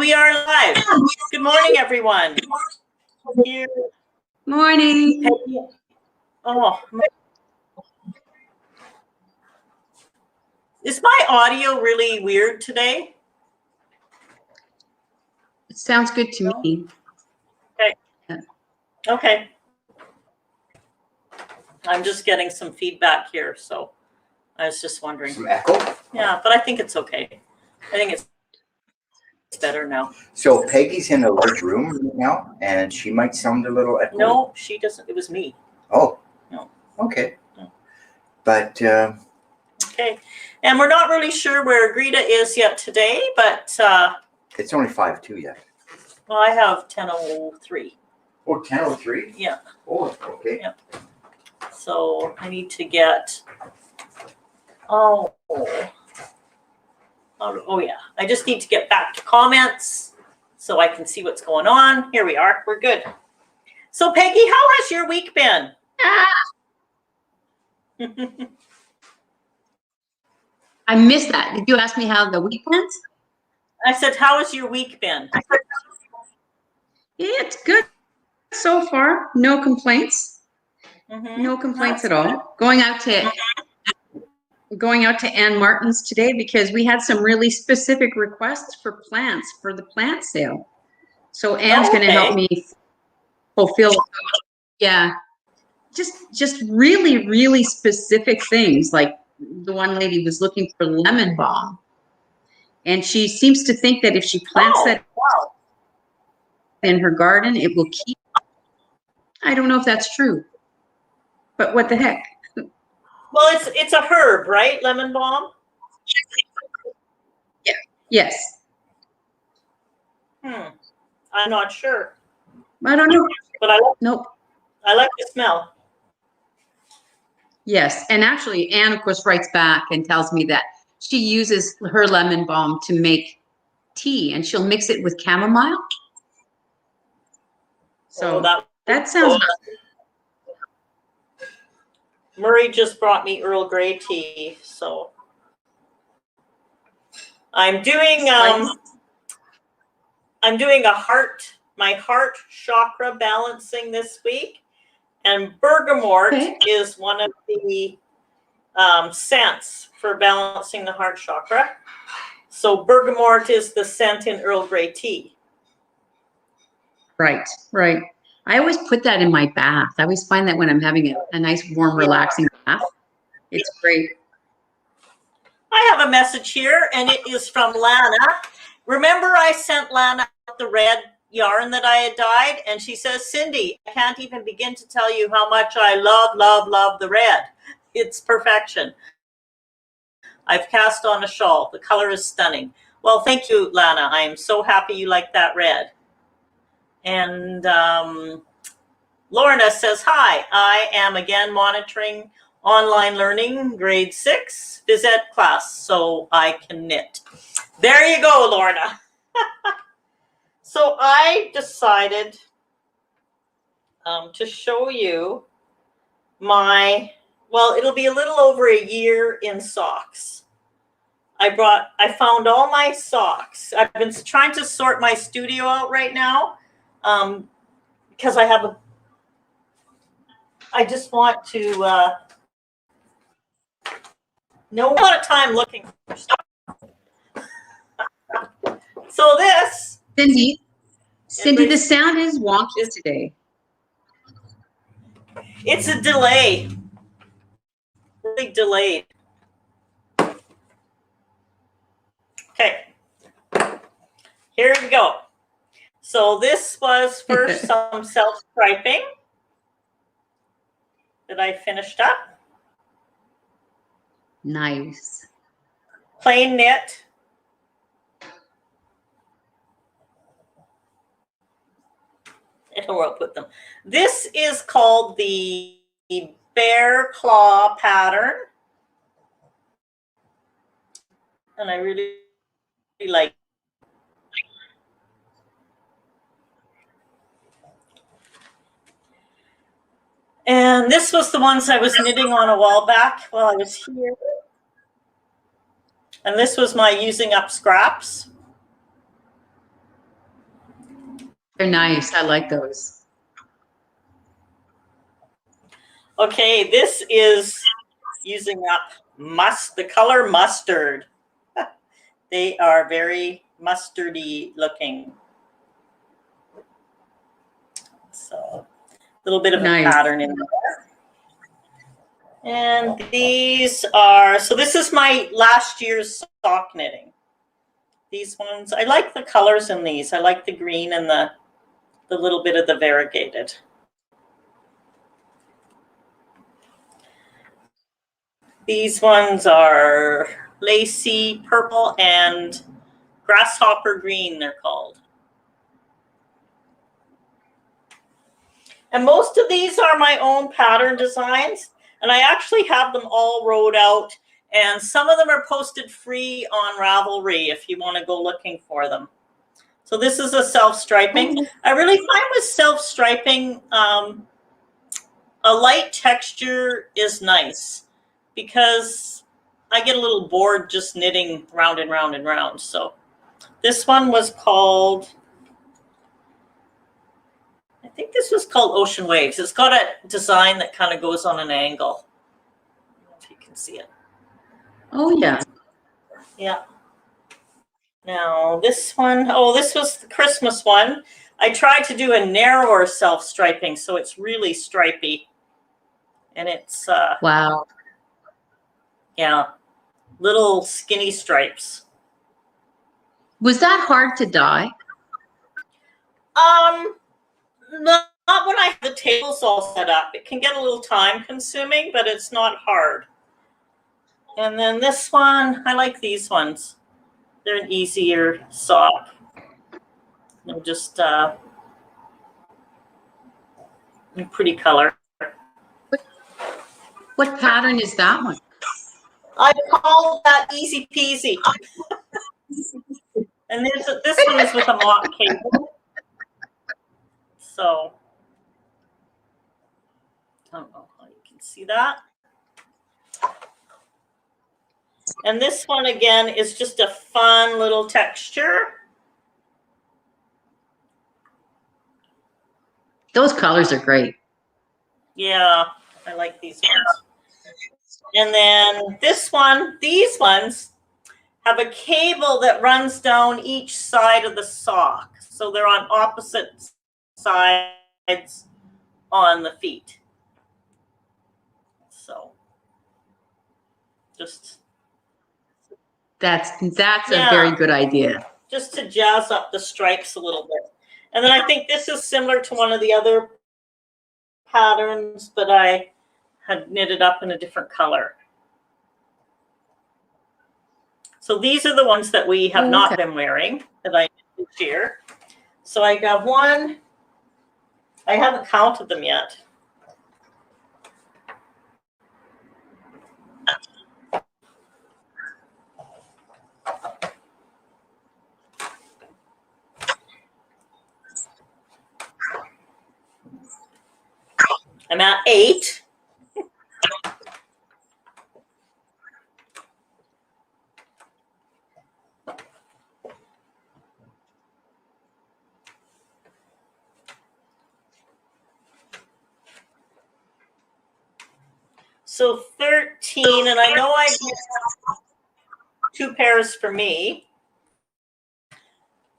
we are live. Good morning, everyone. Here. Morning. Oh, is my audio really weird today? It sounds good to me. Okay. Okay. I'm just getting some feedback here, so I was just wondering. Some echo? Yeah, but I think it's okay. I think it's better now. So Peggy's in a large room right now, and she might sound a little echoey. No, she doesn't. It was me. Oh. No. Okay. No. But okay, and we're not really sure where Greta is yet today, but it's only 5:02 yet. well, I have 10:03. Oh, 10:03? Yeah. Oh, okay. Yeah. So I need to get. Oh yeah. I just need to get back to comments so I can see what's going on. Here we are. We're good. So Peggy, how has your week been? I missed that. Did you ask me how the week went? I said, how has your week been? It's good so far. No complaints. Mm-hmm. No complaints at all. Going out to Ann Martin's today because we had some really specific requests for plants for the plant sale. So Ann's going to help me fulfill. Yeah, just really, really specific things. Like the one lady was looking for lemon balm, and she seems to think that if she plants that in her garden, it will keep. I don't know if that's true, but what the heck? Well, it's a herb, right? Lemon balm. Yeah. Yes. I'm not sure. I don't know. But I like. Nope. I like the smell. Yes, and actually, Anne, of course, writes back and tells me that she uses her lemon balm to make tea, and she'll mix it with chamomile. So that sounds. Murray just brought me Earl Grey tea, so I'm doing my heart chakra balancing this week, and bergamot is one of the scents for balancing the heart chakra. So bergamot is the scent in Earl Grey tea. Right. I always put that in my bath. I always find that when I'm having a nice, warm, relaxing bath, it's great. I have a message here, and it is from Lana. Remember I sent Lana the red yarn that I had dyed, and she says, Cindy, I can't even begin to tell you how much I love the red. It's perfection. I've cast on a shawl. The color is stunning. Well, thank you, Lana. I am so happy you like that red. And Lorna says, hi, I am again monitoring online learning grade 6 phys ed class so I can knit. There you go, Lorna. So I decided to show you it'll be a little over a year in socks. I found all my socks. I've been trying to sort my studio out right now because I just want to no lot of time looking for stuff. So this, Cindy, the sound is wonky today. It's a delay. Really delayed. Okay. Here we go. So this was for some self-striping that I finished up. Nice. Plain knit. I don't know where I'll put them. This is called the Bear Claw pattern. And I really like it. And this was the ones I was knitting on a while back while I was here. And this was my using up scraps. They're nice. I like those. Okay, this is using up the color mustard. They are very mustardy looking. So a little bit of a Nice. pattern in there. And these are, so this is my last year's sock knitting. These ones, I like the colors in these. I like the green and the little bit of the variegated. These ones are lacy purple and grasshopper green, they're called. And most of these are my own pattern designs, and I actually have them all wrote out, and some of them are posted free on Ravelry if you want to go looking for them. So this is a self-striping. I really find with self-striping, a light texture is nice because I get a little bored just knitting round and round and round. So this one was called, I think this was called Ocean Waves. It's got a design that kind of goes on an angle. I don't know if you can see it. Oh, yeah. Yeah. Now this one, oh, this was the Christmas one. I tried to do a narrower self-striping, so it's really stripy. And it's, Wow. yeah, little skinny stripes. Was that hard to dye? Not when I have the tables all set up. It can get a little time consuming, but it's not hard. And then this one, I like these ones. They're an easier sock. They're just a pretty color. What pattern is that one? I call that easy peasy. And this one is with a mock cable. So, I don't know how you can see that. And this one, again, is just a fun little texture. Those colors are great. Yeah, I like these ones. And then this one, these ones have a cable that runs down each side of the sock. So they're on opposite sides on the feet. So just That's a very good idea. Just to jazz up the stripes a little bit. And then I think this is similar to one of the other patterns, but I had knitted up in a different color. So these are the ones that we have not been wearing that I did this year. So I got one. I haven't counted them yet. I'm at 8. So 13, and I know I did 2 pairs for me.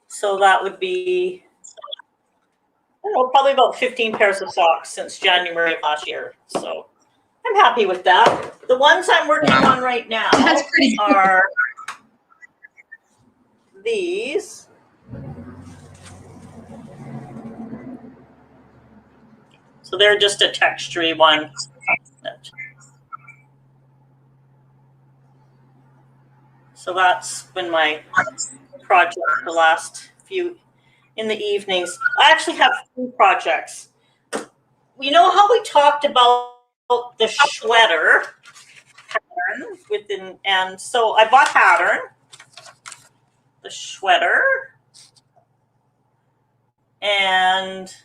So that would be, I don't know, probably about 15 pairs of socks since January of last year. So I'm happy with that. The ones I'm working on right now are these. So they're just a textury one. So that's been my project the last few in the evenings. I actually have 2 projects. You know how we talked about the sweater pattern within, and so I bought pattern, the sweater, and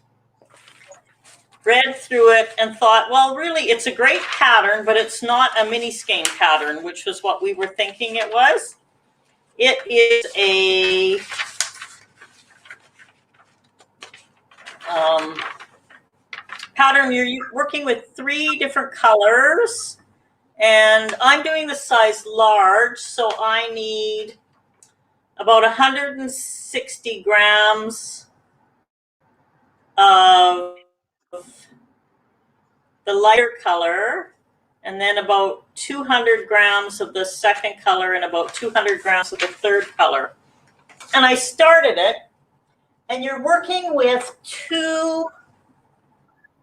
read through it and thought, well, really, it's a great pattern, but it's not a mini skein pattern, which was what we were thinking it was. It is a pattern. You're working with 3 different colors, and I'm doing the size large, so I need about 160 grams of the lighter color, and then about 200 grams of the second color and about 200 grams of the third color. And I started it, and you're working with 2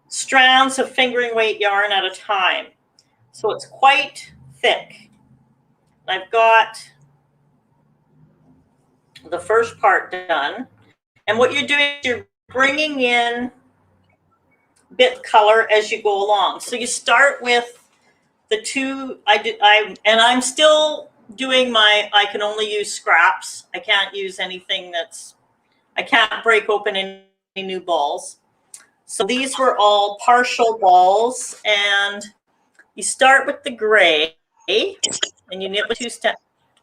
strands of fingering weight yarn at a time. So it's quite thick. I've got the first part done. And what you're doing is you're bringing in bit color as you go along. So you start with the 2, I'm still doing I can only use scraps. I can't use anything I can't break open any new balls. So these were all partial balls, and you start with the gray, and you knit with 2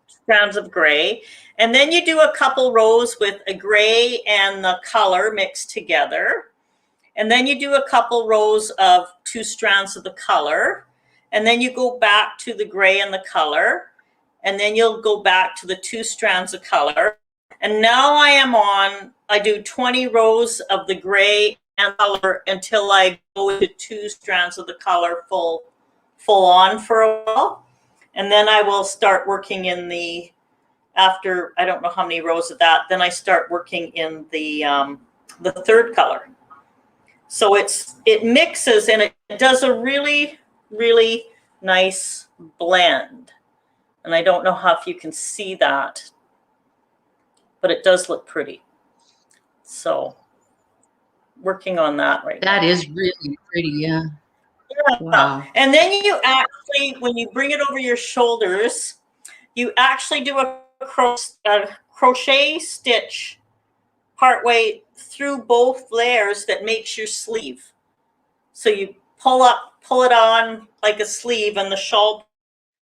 strands of gray, and then you do a couple rows with a gray and the color mixed together, and then you do a couple rows of 2 strands of the color, and then you go back to the gray and the color, and then you'll go back to the 2 strands of color. And now I do 20 rows of the gray and color until I go to 2 strands of the color full on for a while. And then I will start working in after I don't know how many rows of that, then I start working in the third color. So it mixes, and it does a really, really nice blend. And I don't know if you can see that, but it does look pretty. So working on that right now. That is really pretty, yeah. Wow. And then you actually, when you bring it over your shoulders, you actually do a crochet stitch partway through both layers that makes your sleeve. So you pull it on like a sleeve, and the shawl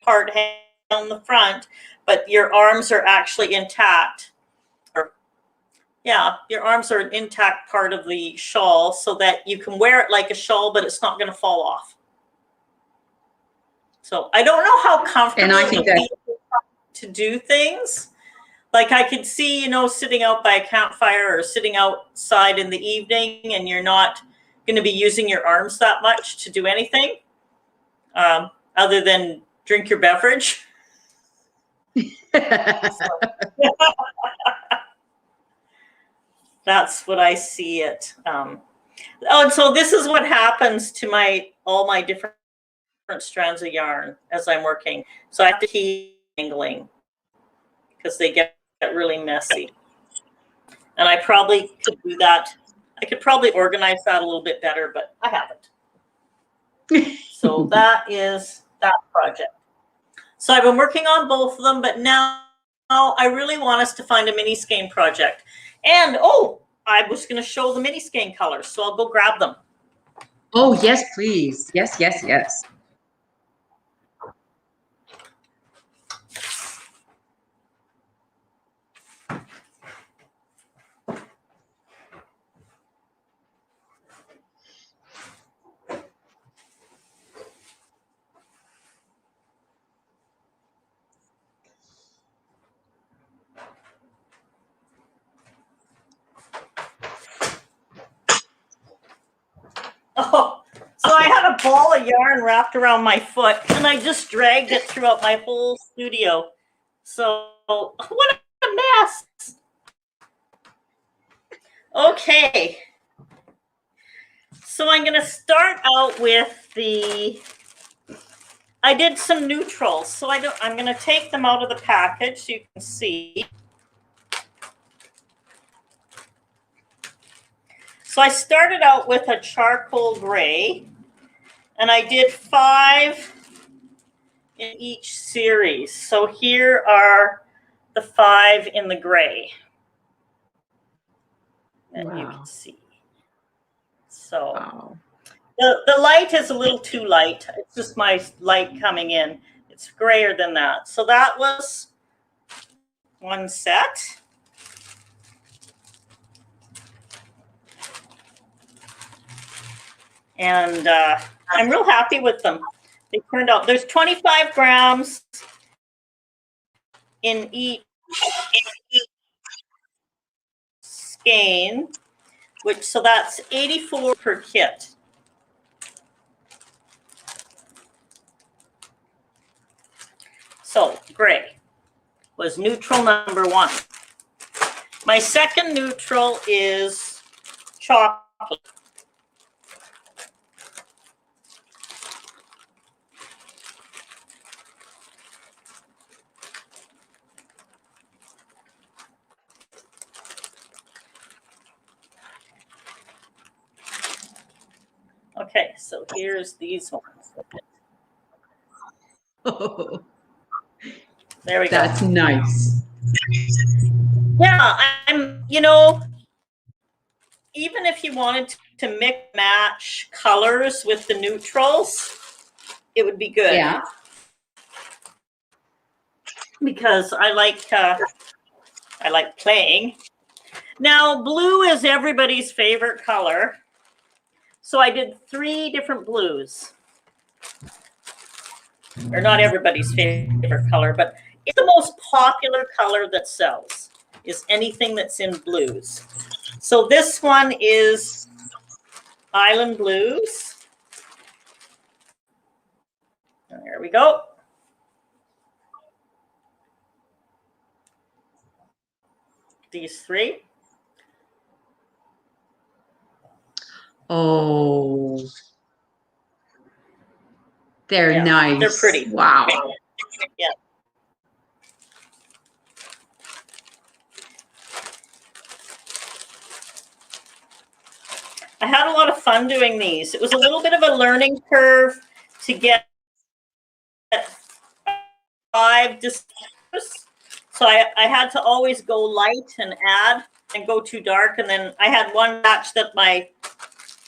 part hangs on the front, but your arms are actually intact. Your arms are an intact part of the shawl, so that you can wear it like a shawl, but it's not going to fall off. So I don't know how comfortable it would be to do things. Like I could see, sitting out by a campfire or sitting outside in the evening, and you're not going to be using your arms that much to do anything other than drink your beverage. That's what I see it. And so this is what happens to all my different strands of yarn as I'm working. So I have to keep angling because they get really messy. And I probably could do that. I could probably organize that a little bit better, but I haven't. So that is that project. So I've been working on both of them, but now I really want us to find a mini skein project. And I was going to show the mini skein colors, so I'll go grab them. Oh, yes, please. Yes, yes, yes. Oh, so I had a ball of yarn wrapped around my foot, and I just dragged it throughout my whole studio. So what a mess. Okay. So I'm going to start out with I did some neutrals. So I'm going to take them out of the package so you can see. So I started out with a charcoal gray, and I did 5 in each series. So here are the 5 in the gray that you can see. So the light is a little too light. It's just my light coming in. It's grayer than that. So that was one set. And I'm real happy with them. They turned out, there's 25 grams in each skein, so that's 84 per kit. So gray was neutral number 1. My second neutral is chocolate. Okay, so here's these ones. Oh, there we go. That's nice. Yeah, even if you wanted to mix match colors with the neutrals, it would be good. Yeah. Because I like playing. Now, blue is everybody's favorite color. So I did 3 different blues. Or not everybody's favorite color, but it's the most popular color that sells, is anything that's in blues. So this one is Island Blues. There we go. These 3. Oh, they're nice. They're pretty. Wow. Yeah. I had a lot of fun doing these. It was a little bit of a learning curve to get 5 discs. So I had to always go light and add and go too dark. And then I had one batch that my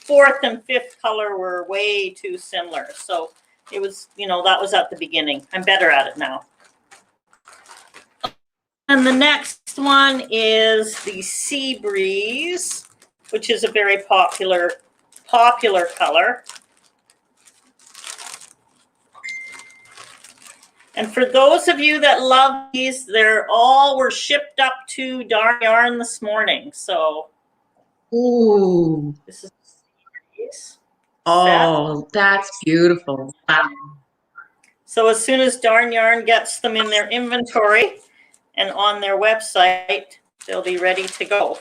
4th and 5th color were way too similar. So it was, that was at the beginning. I'm better at it now. And the next one is the Sea Breeze, which is a very popular color. And for those of you that love these, were shipped up to Darn Yarn this morning. So, Ooh. This is these. Oh, that's beautiful. Wow. So as soon as Darn Yarn gets them in their inventory and on their website, they'll be ready to go.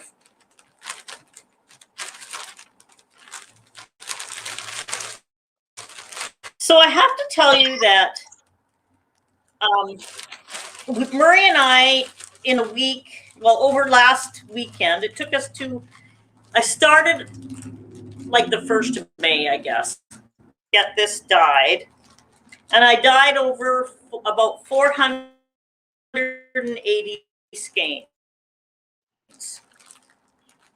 So I have to tell you that Murray and I, in a week, over last weekend, it took us I started like the 1st of May, I guess, get this dyed. And I dyed over about 480 skeins.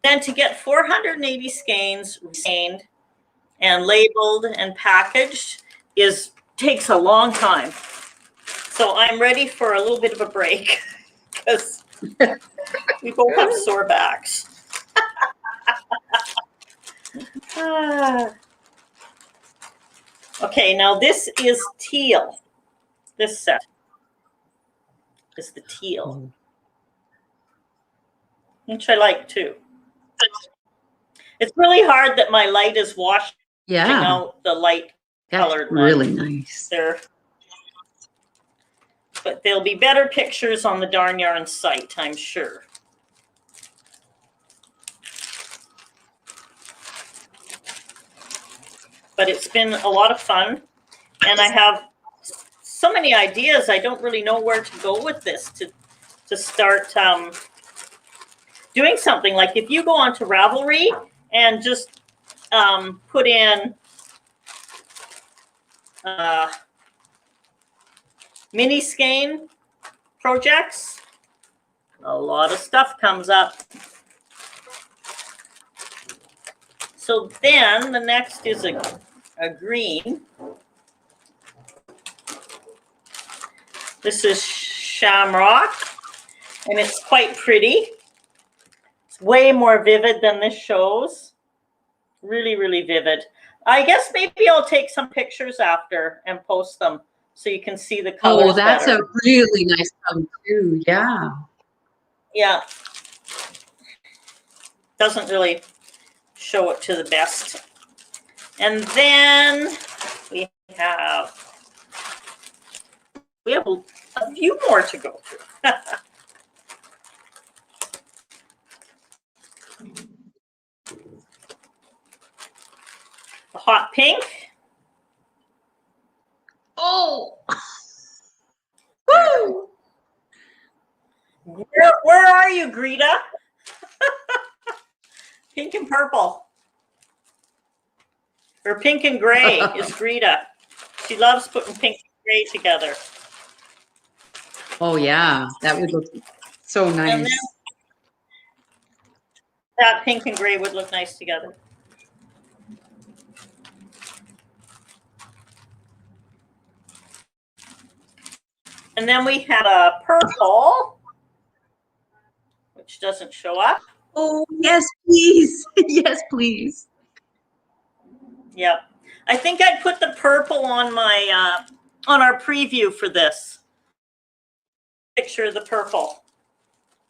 Then to get 480 skeins stained and labeled and packaged takes a long time. So I'm ready for a little bit of a break because we both have sore backs. Okay, now this is teal. This set is the teal, which I like too. It's really hard that my light is washing out the light colored ones. Really nice. But there'll be better pictures on the Darn Yarn site, I'm sure. But it's been a lot of fun, and I have so many ideas. I don't really know where to go with this to start doing something. Like if you go onto Ravelry and just put in mini skein projects, a lot of stuff comes up. So then the next is a green. This is Shamrock, and it's quite pretty. It's way more vivid than this shows. Really, really vivid. I guess maybe I'll take some pictures after and post them so you can see the colors Oh, that's better. a really nice color too. Yeah. Yeah. Doesn't really show it to the best. And then we have a few more to go through. The hot pink. Oh. Woo! Where are you, Greta? Pink and purple. Or pink and gray is Greta. She loves putting pink and gray together. Oh yeah, that would look so And nice. then that pink and gray would look nice together. And then we have a purple, which doesn't show up. Oh yes, please. Yes, please. Yeah, I think I'd put the purple on my on our preview for this picture of the purple.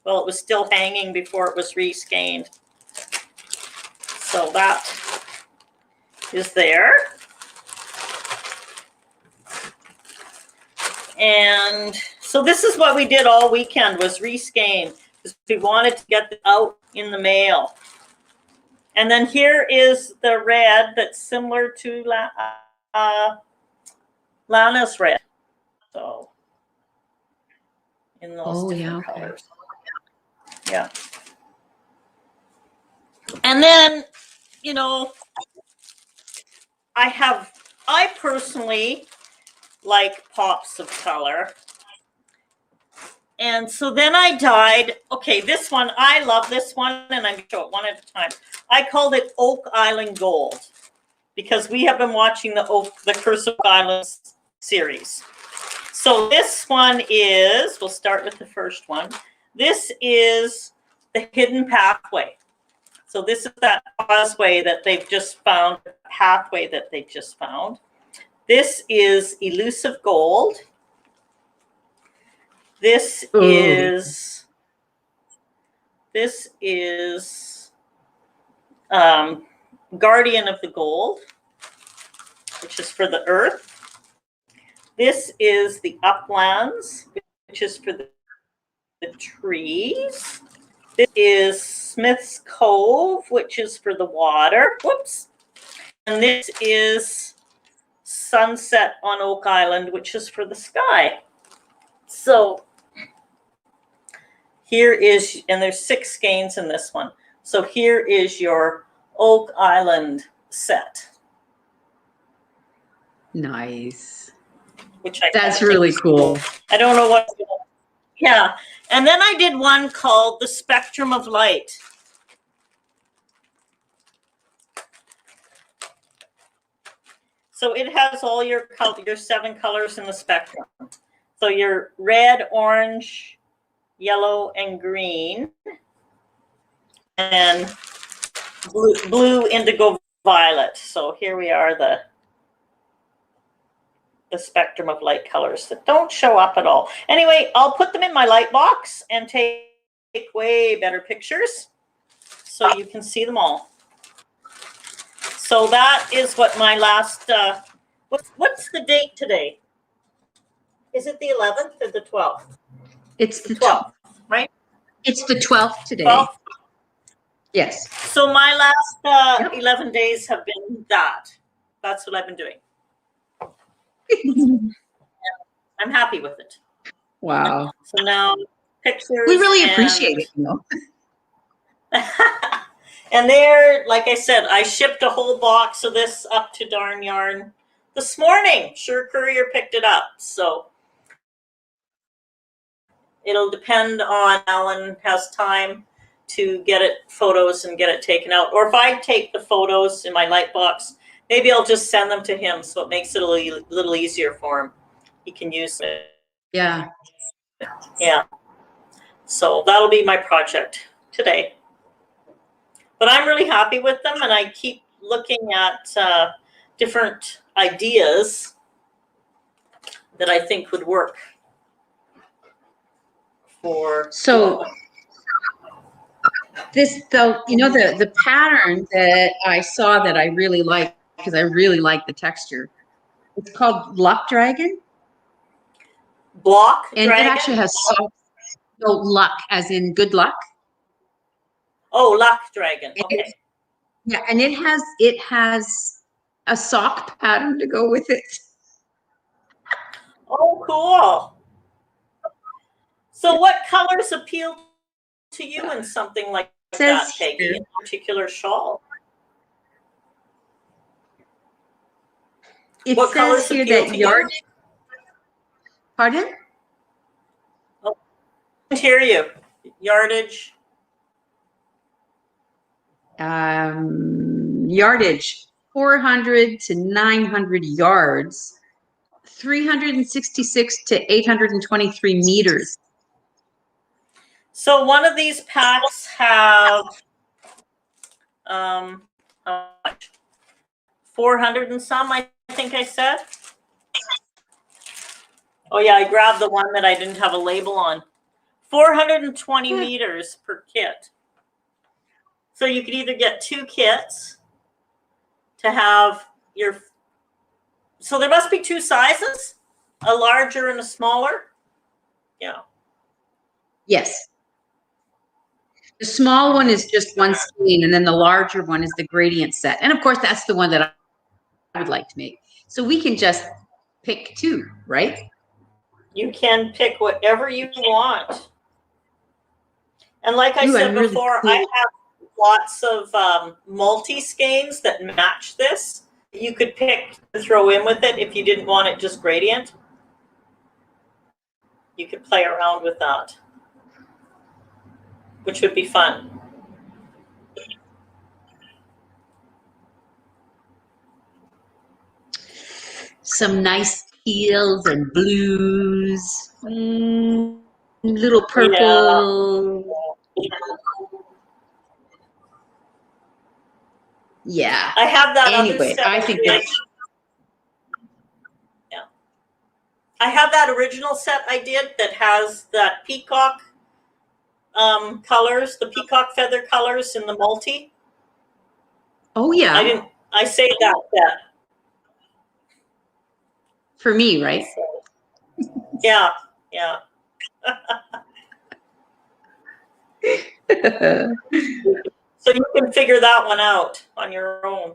Well, it was still hanging before it was reskeined. So that is there. And so this is what we did all weekend, was reskein, because we wanted to get it out in the mail. And then here is the red that's similar to Lana's red. So in those different colors. Yeah. And then, you know, I personally like pops of color. And so then I dyed, okay, this one, I love this one, and I'm going to show it one at a time. I called it Oak Island Gold because we have been watching the Curse of Oak Island series. So this one is, we'll start with the first one. This is the Hidden Pathway. So this is that causeway that they've just found, pathway that they just found. This is Elusive Gold. This is Guardian of the Gold, which is for the earth. This is the Uplands, which is for the trees. This is Smith's Cove, which is for the water. Whoops. And this is Sunset on Oak Island, which is for the sky. So here is, and there's 6 skeins in this one. So here is your Oak Island set. Nice. Which that's really cool. I don't know what. Yeah. And then I did one called The Spectrum of Light. So it has all your 7 colors in the spectrum. So your red, orange, yellow, and green, and blue, indigo, violet. So here we are, the spectrum of light colors that don't show up at all. Anyway, I'll put them in my light box and take way better pictures so you can see them all. So that is what my last, what's the date today? Is it the 11th or the 12th? It's the 12th, right? It's the 12th today. 12th? Yes. So my last 11 days have been that. That's what I've been doing. I'm happy with it. Wow. So now pictures. We really appreciate it, you know. And there, like I said, I shipped a whole box of this up to Darn Yarn this morning. Sure Courier picked it up. So it'll depend on Alan has time to get it photos and get it taken out. Or if I take the photos in my light box, maybe I'll just send them to him so it makes it a little easier for him. He can use it. Yeah. Yeah. So that'll be my project today. But I'm really happy with them, and I keep looking at different ideas that I think would work for. So this, though, you know, the pattern that I saw that I really like, because I really like the texture, it's called Luck Dragon. Block And dragon? it actually has soft, no, luck, as in good luck. Oh, luck dragon. Okay. Yeah, and it has a sock pattern to go with it. Oh, cool. So what colors appeal to you in something like that, Peggy, in a particular shawl? It What says colors here appeal that to you? Pardon? Oh, I can't hear you. Yardage. Yardage, 400 to 900 yards, 366 to 823 meters. So one of these packs have how much? 400 and some, I think I said. Oh yeah, I grabbed the one that I didn't have a label on. 420 meters per kit. So you could either get 2 kits to have your, so there must be 2 sizes, a larger and a smaller. Yeah. Yes. The small one is just one skein, and then the larger one is the gradient set. And of course, that's the one that I would like to make. So we can just pick 2, right? You can pick whatever you want. And like I said really before, cool. I have lots of multi-skeins that match this. You could pick to throw in with it if you didn't want it just gradient. You could play around with that, which would be fun. Some nice teals and blues, little purple. Yeah. I have that Anyway, other set. I think that's, yeah. I have that original set I did that has that peacock colors, the peacock feather colors in the multi. oh yeah. I saved that set. For me, right? So, yeah, yeah. So you can figure that one out on your own.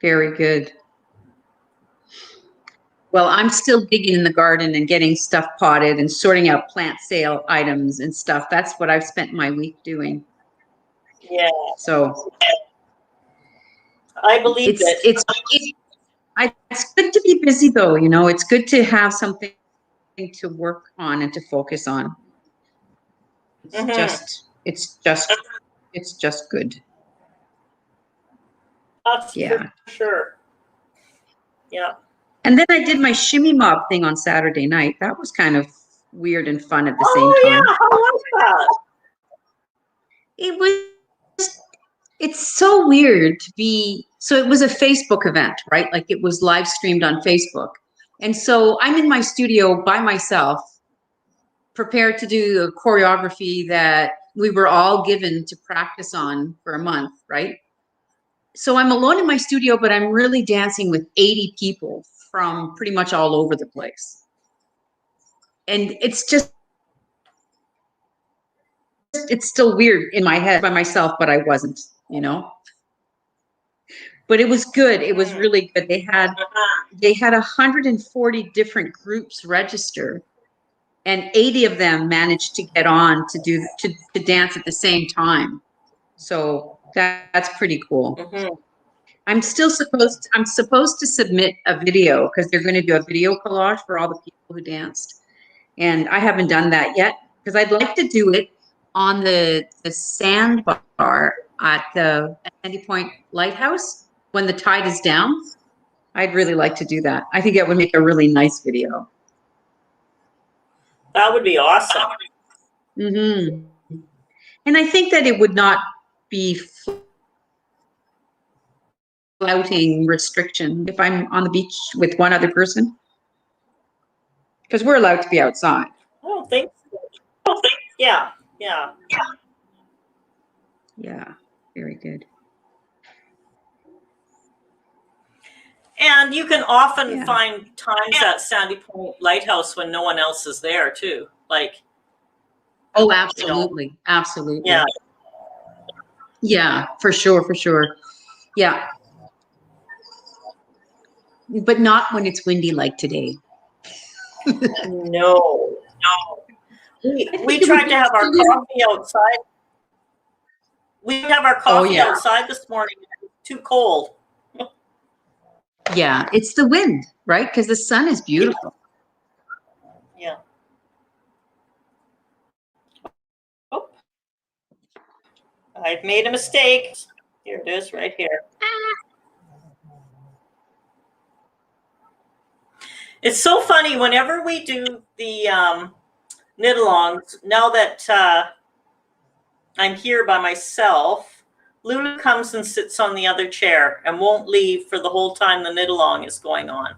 Very good. Well, I'm still digging in the garden and getting stuff potted and sorting out plant sale items and stuff. That's what I've spent my week doing. Yeah. So I believe it's good to be busy though, you know. It's good to have something to work on and to focus on. It's just good. That's yeah. for sure. Yeah. And then I did my shimmy mob thing on Saturday night. That was kind of weird and fun at the same time. Yeah, how was that? It's so weird to be, so it was a Facebook event, right? Like it was live streamed on Facebook. And so I'm in my studio by myself, prepared to do a choreography that we were all given to practice on for a month, right? So I'm alone in my studio, but I'm really dancing with 80 people from pretty much all over the place. And it's still weird in my head by myself, but I wasn't, you know? But it was good. It was really good. They had 140 different groups register, and 80 of them managed to get on to dance at the same time. So that's pretty cool. Mm-hmm. I'm supposed to submit a video because they're going to do a video collage for all the people who danced. And I haven't done that yet because I'd like to do it on the sandbar at the Sandy Point Lighthouse when the tide is down. I'd really like to do that. I think it would make a really nice video. That would be awesome. Mm-hmm. And I think that it would not be flouting restriction if I'm on the beach with one other person, because we're allowed to be outside. I don't think so. Yeah, yeah. Yeah, very good. And you can often Yeah. find times at Sandy Point Lighthouse when no one else is there too. Like, Oh, absolutely. Absolutely. yeah. Yeah, for sure, for sure. Yeah. But not when it's windy like today. No. We tried to have our coffee outside. We have our coffee outside this morning. It was too cold. Yeah, it's the wind, right? Because the sun is beautiful. Yeah. Oh, I've made a mistake. Here it is, right here. It's so funny whenever we do the knit-alongs. Now that I'm here by myself, Lulu comes and sits on the other chair and won't leave for the whole time the knit-along is going on.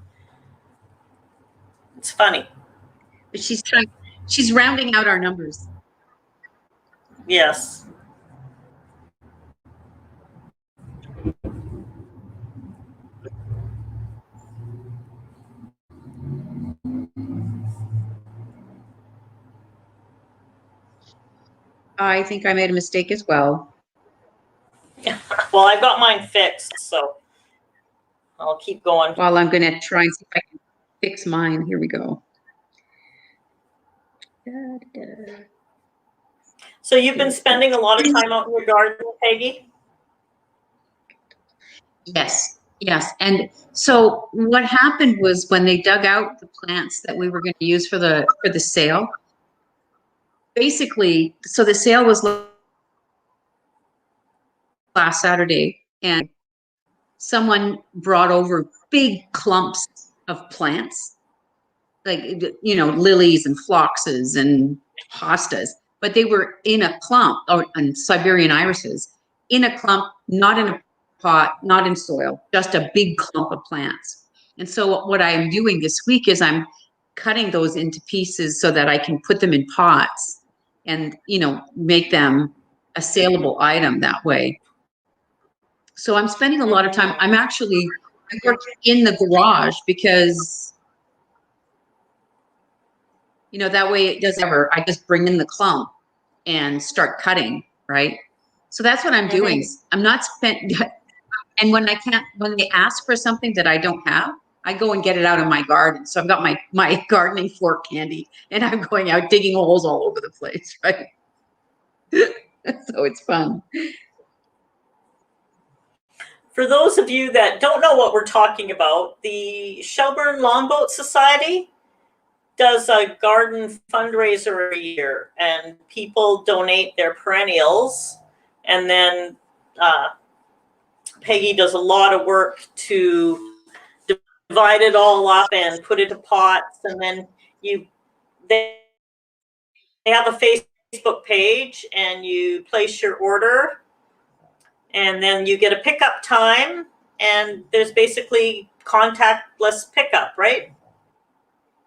It's funny. But she's rounding out our numbers. Yes. I think I made a mistake as well. Well, I've got mine fixed, so I'll keep going. Well, I'm going to try and see if I can fix mine. Here we go. So you've been spending a lot of time out in your garden, Peggy? Yes, yes. And so what happened was when they dug out the plants that we were going to use for the sale, basically, so the sale was last Saturday, and someone brought over big clumps of plants, like, you know, lilies and phloxes and hostas, but they were in a clump, and Siberian irises, in a clump, not in a pot, not in soil, just a big clump of plants. And so what I am doing this week is I'm cutting those into pieces so that I can put them in pots and, you know, make them a saleable item that way. So I'm spending a lot of time. I work in the garage because, you know, that way it doesn't ever, I just bring in the clump and start cutting, right? So that's what I'm doing. I'm not spent, and when they ask for something that I don't have, I go and get it out of my garden. So I've got my gardening fork handy, and I'm going out digging holes all over the place, right? So it's fun. For those of you that don't know what we're talking about, the Shelburne Longboat Society does a garden fundraiser a year, and people donate their perennials, and then Peggy does a lot of work to divide it all up and put it to pots, and then they have a Facebook page, and you place your order, and then you get a pickup time, and there's basically contactless pickup, right?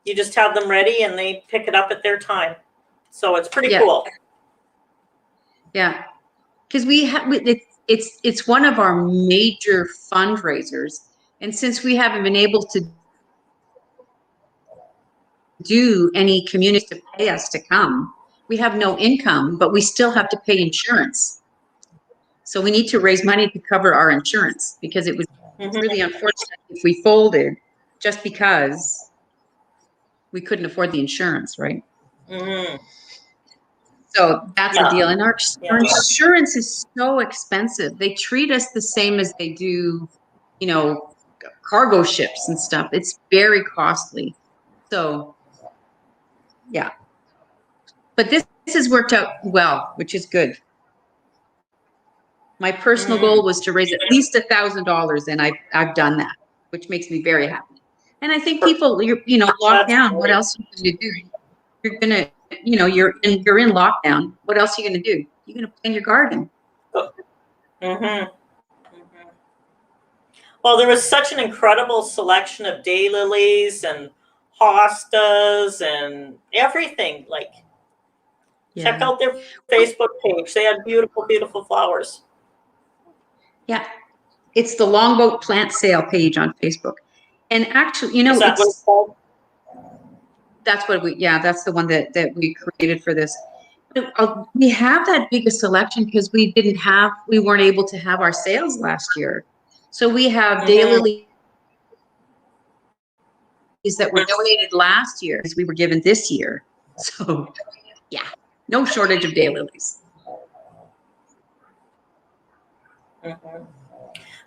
You just have them ready and they pick it up at their time. So it's pretty cool. Yeah, because it's one of our major fundraisers, and since we haven't been able to do any communities to pay us to come, we have no income, but we still have to pay insurance. So we need to raise money to cover our insurance, because it was really unfortunate if we folded just because we couldn't afford the insurance, right? So that's the deal. And our insurance is so expensive. They treat us the same as they do, you know, cargo ships and stuff. It's very costly. So, yeah. But this has worked out well, which is good. My personal goal was to raise at least $1,000, and I've done that, which makes me very happy. And I think people, you know, locked down. What else are you going to do? You're gonna, you know, you're in lockdown. What else are you going to do? You're going to plant your garden. Mm-hmm. Well, there was such an incredible selection of daylilies and hostas and everything. Like, check out their Facebook page. They had beautiful, beautiful flowers. Yeah. It's the Longboat Plant Sale page on Facebook. And actually, Is that what it's called? That's the one that we created for this. We have that big a selection because we weren't able to have our sales last year. So we have daylilies that were donated last year as we were given this year. So yeah, no shortage of daylilies.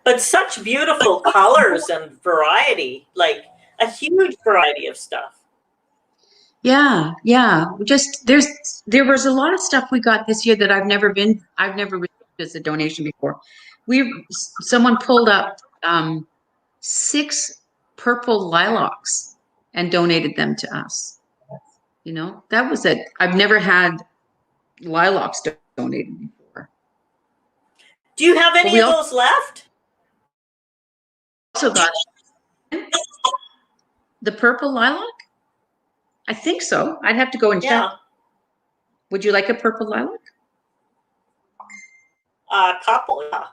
But such beautiful colors and variety, like a huge variety of stuff. Yeah. There was a lot of stuff we got this year that I've never received as a donation before. Someone pulled up 6 purple lilacs and donated them to us. You know, that was it. I've never had lilacs donated before. Do you have any of those left? Also got the purple lilac. I think so. I'd have to go and check. Would you like a purple lilac? A couple, yeah.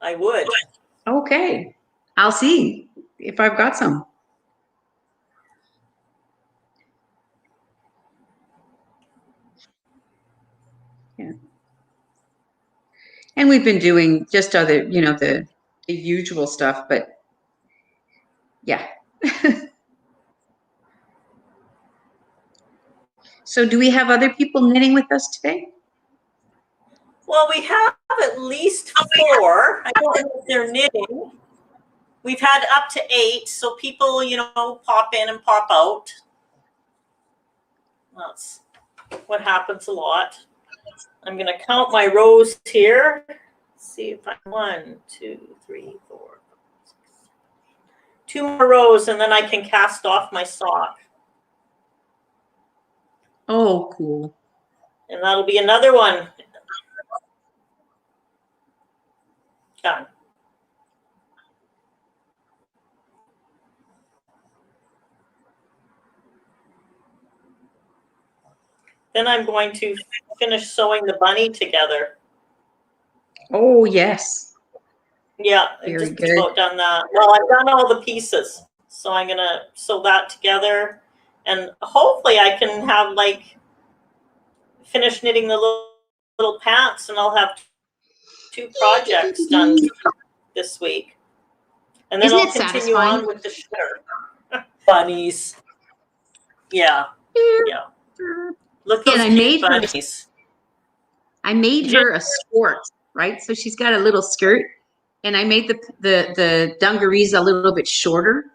I would. Okay. I'll see if I've got some. Yeah. And we've been doing just other, the usual stuff, but yeah. So do we have other people knitting with us today? Well, we have at least 4. I don't know if they're knitting. We've had up to 8, so people, pop in and pop out. That's what happens a lot. I'm going to count my rows here. See if I 1, 2, 3, 4, 5, 6, 2 more rows, and then I can cast off my sock. Oh, cool. And that'll be another one. Done. Then I'm going to finish sewing the bunny together. Oh, yes. Yeah, I've just about done that. Well, I've done all the pieces. So I'm going to sew that together. And hopefully I can have, finish knitting the little pants, and I'll have 2 projects done this week. And then I'll continue on with the shirt. Bunnies. Yeah. Yeah. Look at those cute bunnies. I made her a skirt, right? So she's got a little skirt, and I made the dungarees a little bit shorter,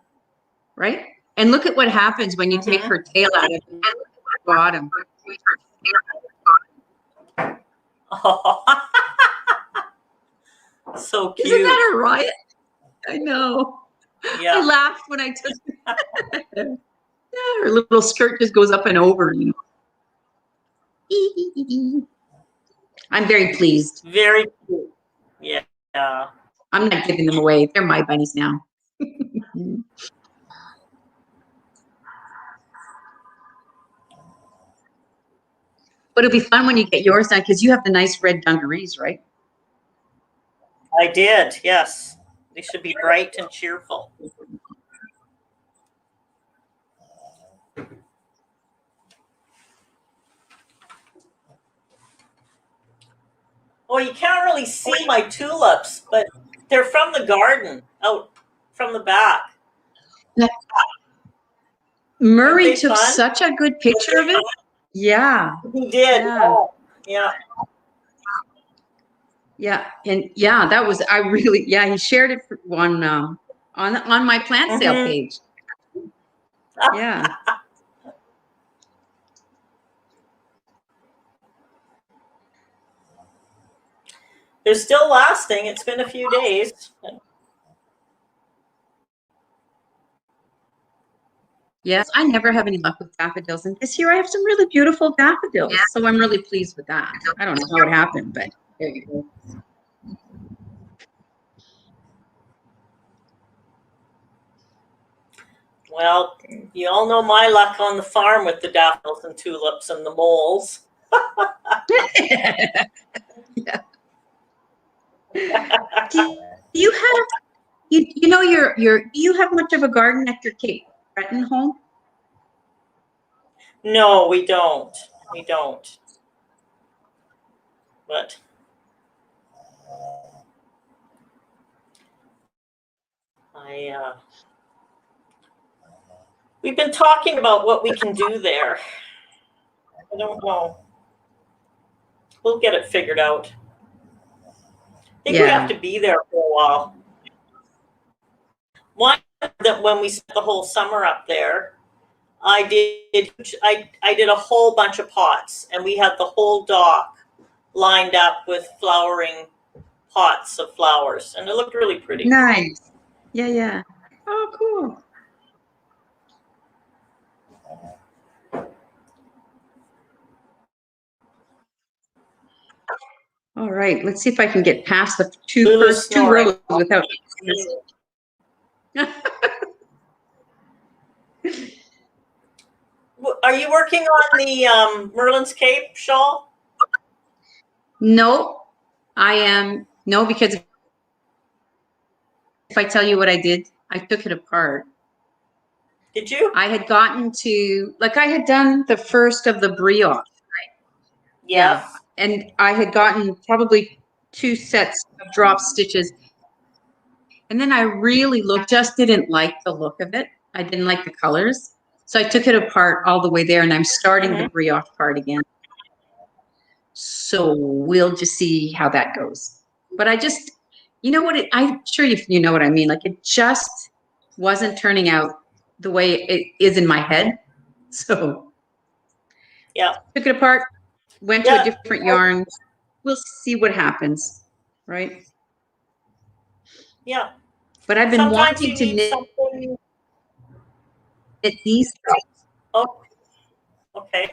right? And look at what happens when you take her tail out of the bottom. Oh. So cute. Isn't that a riot? I know. Yeah. I laughed when I took it. Yeah, her little skirt just goes up and over, I'm very pleased. Very cute. Yeah. I'm not giving them away. They're my bunnies now. But it'll be fun when you get yours done because you have the nice red dungarees, right? I did, yes. They should be bright and cheerful. Oh, you can't really see my tulips, but they're from the garden, out from the back. Murray took such a good picture of it. Yeah. He did. Yeah. Yeah. Yeah. And yeah, that was, he shared it on my plant sale page. Yeah. They're still lasting. It's been a few days. Yes, I never have any luck with daffodils, and this year I have some really beautiful daffodils, so I'm really pleased with that. I don't know how it happened, but there you go. Well, you all know my luck on the farm with the daffodils and tulips and the moles. Yeah. Do you have you know your do you have much of a garden at your Cape Breton home? No, we don't. We don't. But we've been talking about what we can do there. I don't know. We'll get it figured out. I think we have to be there for a while. One that when we spent the whole summer up there, I did a whole bunch of pots, and we had the whole dock lined up with flowering pots of flowers, and it looked really pretty. Nice. Yeah, yeah. Oh, cool. All right, let's see if I can get past the first two rows without. Are you working on the Merlin's Cape shawl? No, I am no, because if I tell you what I did, I took it apart. Did you? I had gotten to I had done the first of the brioche, right? Yes. Yeah, and I had gotten probably 2 sets of drop stitches, and then I really just didn't like the look of it. I didn't like the colors, so I took it apart all the way there, and I'm starting the brioche part again. So we'll just see how that goes. But I just, you know what? I'm sure you know what I mean. Like it just wasn't turning out the way it is in my head. So yeah, took it apart, went to a different yarn. We'll see what happens, right? Yeah. But I've been Sometimes wanting you to need knit something. these. Oh, okay.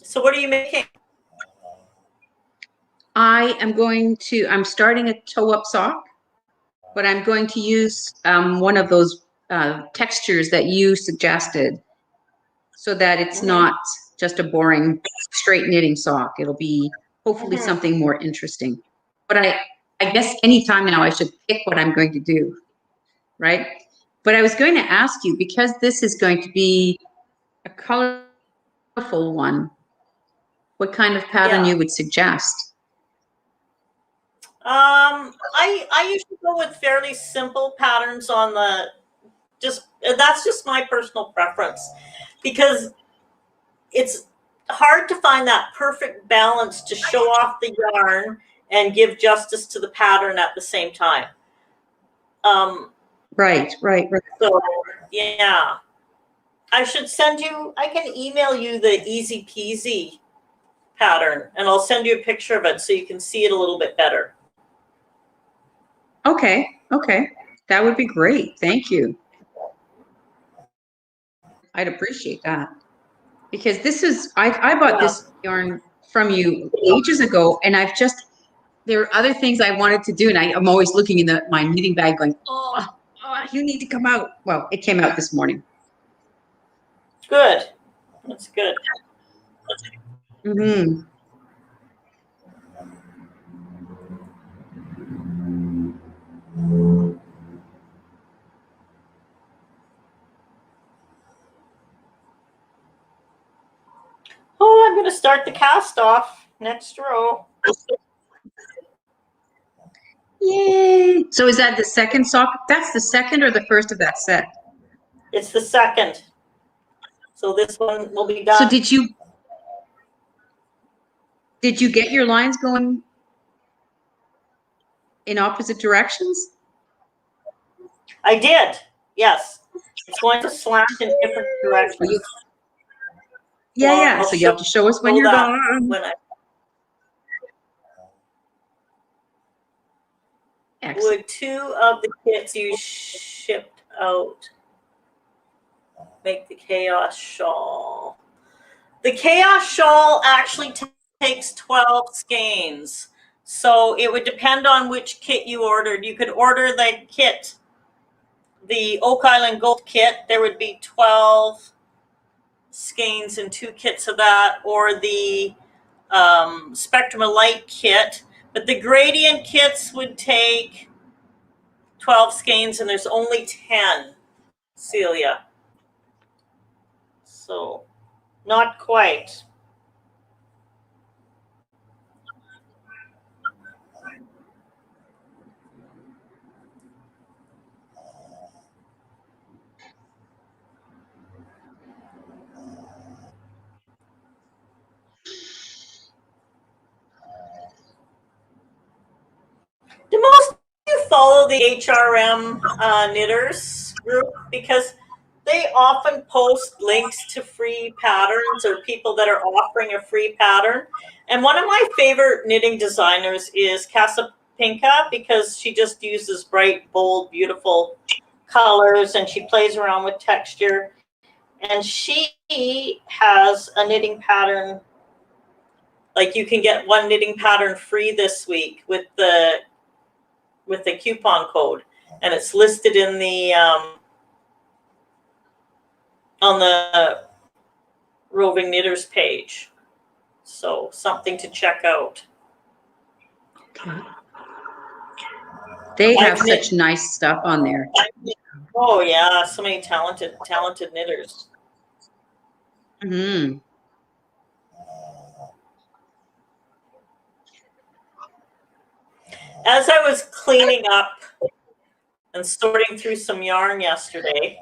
So what are you making? I'm starting a toe-up sock, but I'm going to use one of those textures that you suggested so that it's not just a boring straight knitting sock. It'll be hopefully something more interesting. But I guess anytime now I should pick what I'm going to do, right? But I was going to ask you, because this is going to be a colorful one, what kind of pattern you would suggest? I usually go with fairly simple patterns on the that's just my personal preference, because it's hard to find that perfect balance to show off the yarn and give justice to the pattern at the same time. Right. So yeah, I can email you the easy peasy pattern, and I'll send you a picture of it so you can see it a little bit better. Okay. That would be great. Thank you. I'd appreciate that. Because I bought this yarn from you ages ago, and there are other things I wanted to do, and I'm always looking in my knitting bag going, oh, you need to come out. Well, it came out this morning. Good. That's good. Mm-hmm. Oh, I'm going to start the cast off next row. Yay! So is that the second sock? That's the second or the first of that set? It's the second. So this one will be done. So did you get your lines going in opposite directions? I did. Yes. It's going to slant in different directions. Yeah. So you have to show us when you're done. Would 2 of the kits you shipped out make the chaos shawl. The chaos shawl actually takes 12 skeins. So it would depend on which kit you ordered. You could order the kit, the Oak Island Gold kit. There would be 12 skeins and 2 kits of that, or the Spectrum of Light kit. But the gradient kits would take 12 skeins, and there's only 10, Celia. So not quite. Do most of you follow the HRM knitters group? Because they often post links to free patterns or people that are offering a free pattern. And one of my favorite knitting designers is Casapinka, because she just uses bright, bold, beautiful colors, and she plays around with texture. And she has a knitting pattern, like you can get one knitting pattern free this week with the coupon code, and it's listed in the on the Roving Knitters page. So something to check out. They have such nice stuff on there. Oh yeah, so many talented knitters. Mm-hmm. As I was cleaning up and sorting through some yarn yesterday,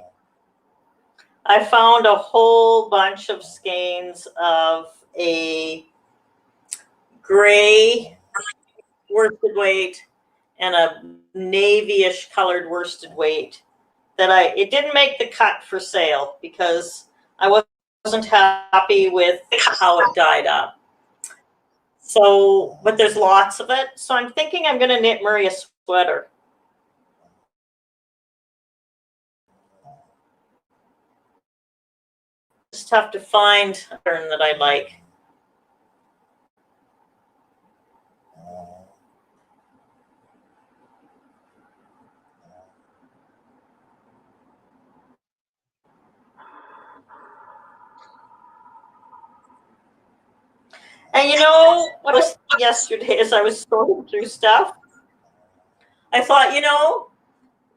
I found a whole bunch of skeins of a gray worsted weight and a navy-ish colored worsted weight that it didn't make the cut for sale because I wasn't happy with how it dyed up. So, but there's lots of it. So I'm thinking I'm going to knit Murray a sweater. Just have to find a pattern that I like. And you know what was yesterday as I was sorting through stuff? I thought,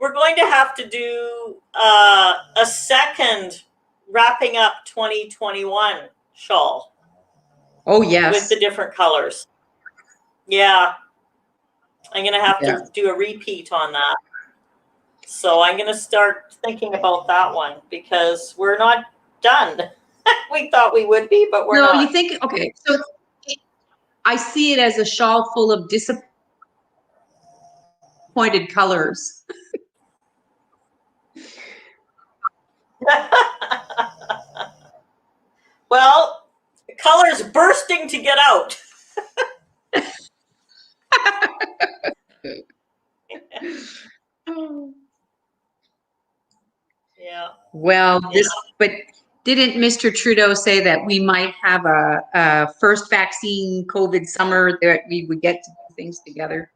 we're going to have to do a second wrapping up 2021 shawl. Oh, yes. With the different colors. Yeah. I'm going to have to do a repeat on that. So I'm going to start thinking about that one because we're not done. We thought we would be, but we're not. No, you think, okay, so I see it as a shawl full of disappointed colors. Well, colors bursting to get out. Yeah. Well, but didn't Mr. Trudeau say that we might have a first vaccine COVID summer that we would get to do things together?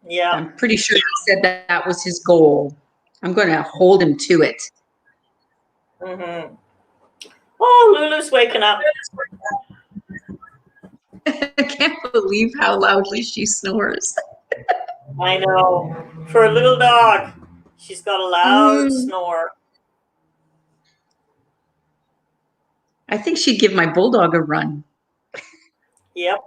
Yeah. I'm pretty sure he said that was his goal. I'm going to hold him to it. Mm-hmm. Oh, Lulu's waking up. I can't believe how loudly she snores. I know. For a little dog, she's got a loud snore. I think she'd give my bulldog a run. Yep.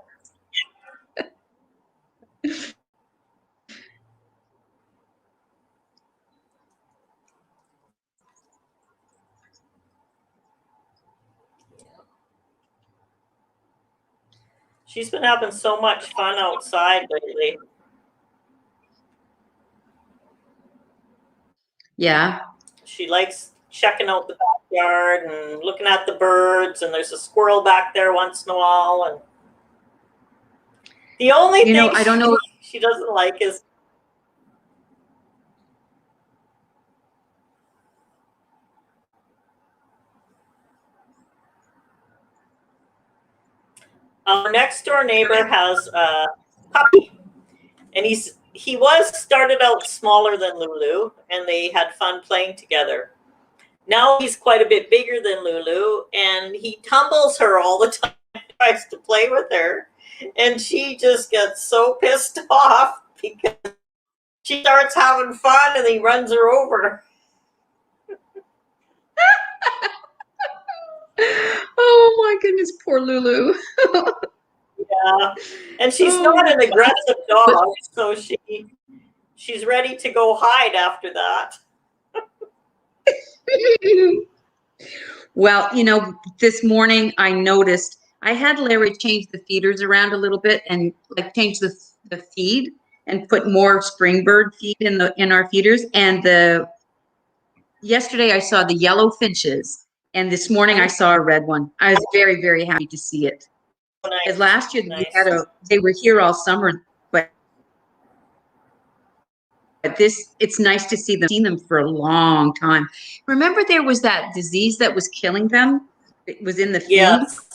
She's been having so much fun outside lately. Yeah. She likes checking out the backyard and looking at the birds, and there's a squirrel back there once in a while. And the only thing I don't know. She doesn't like is Our next door neighbor has a puppy, and he was started out smaller than Lulu, and they had fun playing together. Now he's quite a bit bigger than Lulu, and he tumbles her all the time, tries to play with her, and she just gets so pissed off because she starts having fun and he runs her over. Oh my goodness, poor Lulu. Yeah, and she's not an aggressive dog, so she's ready to go hide after that. Well, this morning I noticed I had Larry change the feeders around a little bit and like change the feed and put more springbird feed in our feeders. And yesterday I saw the yellow finches, and this morning I saw a red one. I was very, very happy to see it. Oh, Because nice. last year Nice. they were here all summer, but it's nice to see them. Seen them for a long time. Remember, there was that disease that was killing them. It was in the feed. Yes.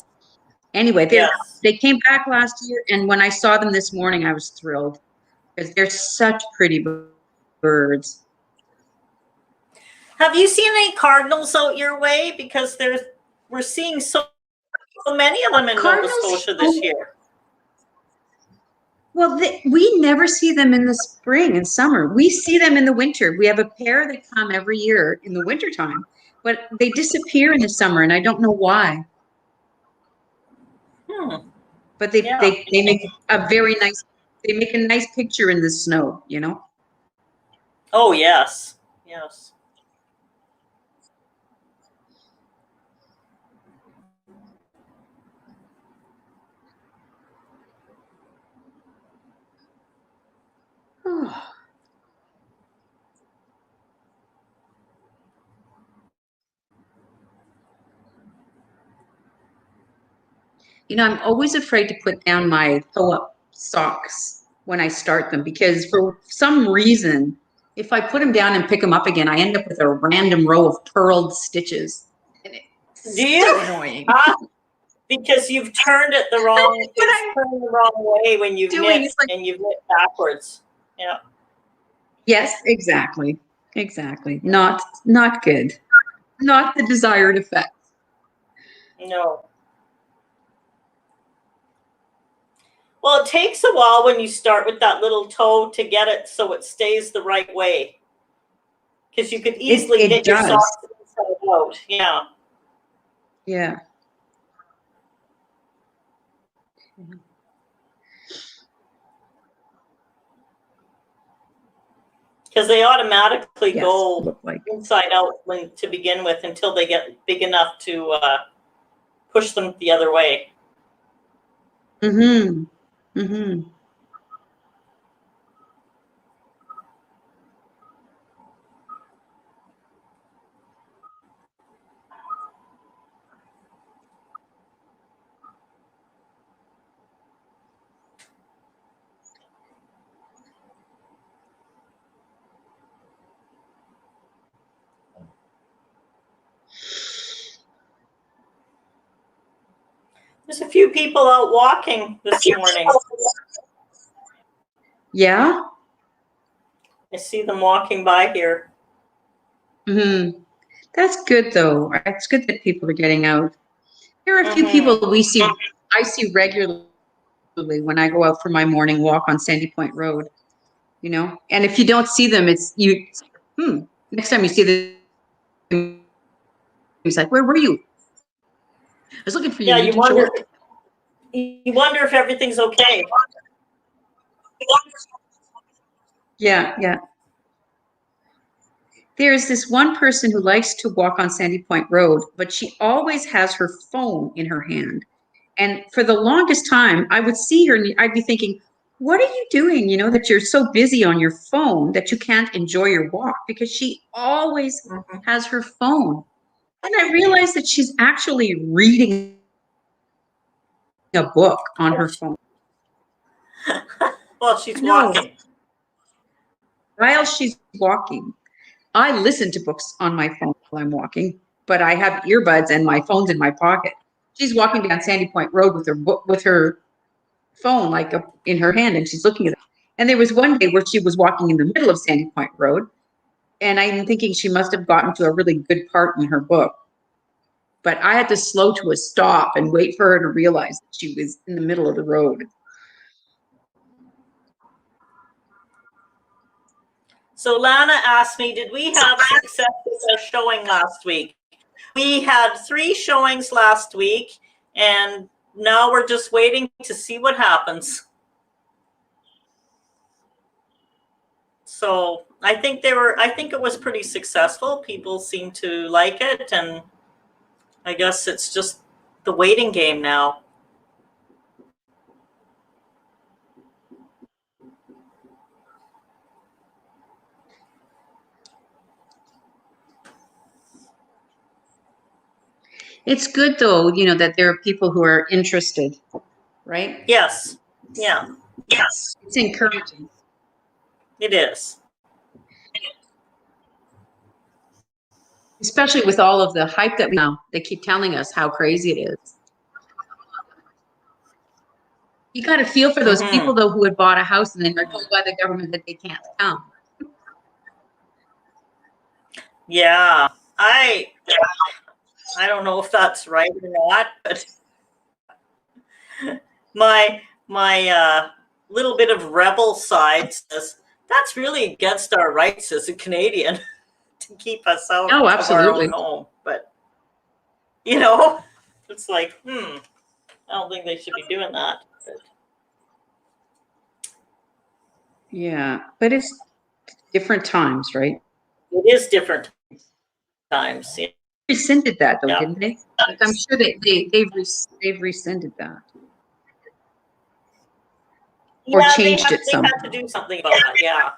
Anyway, Yes. they came back last year, and when I saw them this morning, I was thrilled because they're such pretty birds. Have you seen any cardinals out your way? Because we're seeing so many of them in Nova Scotia this year. Well, we never see them in the spring and summer. We see them in the winter. We have a pair that come every year in the wintertime, but they disappear in the summer, and I don't know why. But they make a very nice. They make a nice picture in the snow. Oh yes, yes. I'm always afraid to put down my toe-up socks when I start them because for some reason, if I put them down and pick them up again, I end up with a random row of purled stitches. And it's so annoying. Because you've turned it the wrong way when you've knit and you've knit backwards. Yeah. Yes, exactly. Exactly. Not good. Not the desired effect. No. Well, it takes a while when you start with that little toe to get it so it stays the right way. Because you could easily knit your socks inside out. Yeah. Yeah. Because they automatically go inside out to begin with until they get big enough to push them the other way. Mm-hmm. Mm-hmm. There's a few people out walking this morning. Yeah? I see them walking by here. Mm-hmm. That's good, though. It's good that people are getting out. There are a few people I see regularly when I go out for my morning walk on Sandy Point Road, And if you don't see them, next time you see them, he's like, where were you? I was looking for you. Yeah, you wonder if everything's okay. Yeah, yeah. There's this one person who likes to walk on Sandy Point Road, but she always has her phone in her hand. And for the longest time, I would see her and I'd be thinking, what are you doing? That you're so busy on your phone that you can't enjoy your walk, because she always has her phone. And I realized that she's actually reading a book on her phone. Well, she's walking. While she's walking, I listen to books on my phone while I'm walking, but I have earbuds and my phone's in my pocket. she's walking down Sandy Point Road with her book, with her phone like in her hand, and she's looking at it. And there was one day where she was walking in the middle of Sandy Point Road, and I'm thinking she must have gotten to a really good part in her book. But I had to slow to a stop and wait for her to realize that she was in the middle of the road. So Lana asked me, did we have success with our showing last week? We had 3 showings last week, and now we're just waiting to see what happens. So I think it was pretty successful. People seem to like it, and I guess it's just the waiting game now. It's good though, that there are people who are interested, right? Yes. Yeah. Yes. It's encouraging. It is. Especially with all of the hype that they keep telling us how crazy it is. You got to feel for those people though who had bought a house and then they're told by the government that they can't come. Yeah. I don't know if that's right or not, but my little bit of rebel side says that's really against our rights as a Canadian to keep us out Oh, of absolutely. our own home. But it's like, I don't think they should be doing that. But. Yeah, but it's different times, right? It is different times. Yeah. Rescinded that though, didn't they? Like, I'm sure they've rescinded that. Or changed it somehow. They had to do something about that, yeah.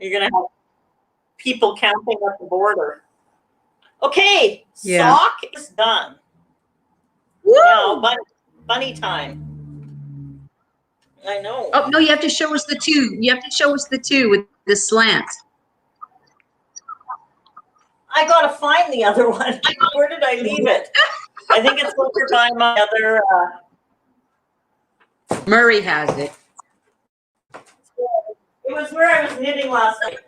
You're going to have people camping at the border. Okay, yeah. sock is done. Woo! Now, bunny time. I know. Oh, no, you have to show us the 2. You have to show us the 2 with the slants. I got to find the other one. Where did I leave it? I think it's over by my other... Murray has it. It was where I was knitting last night.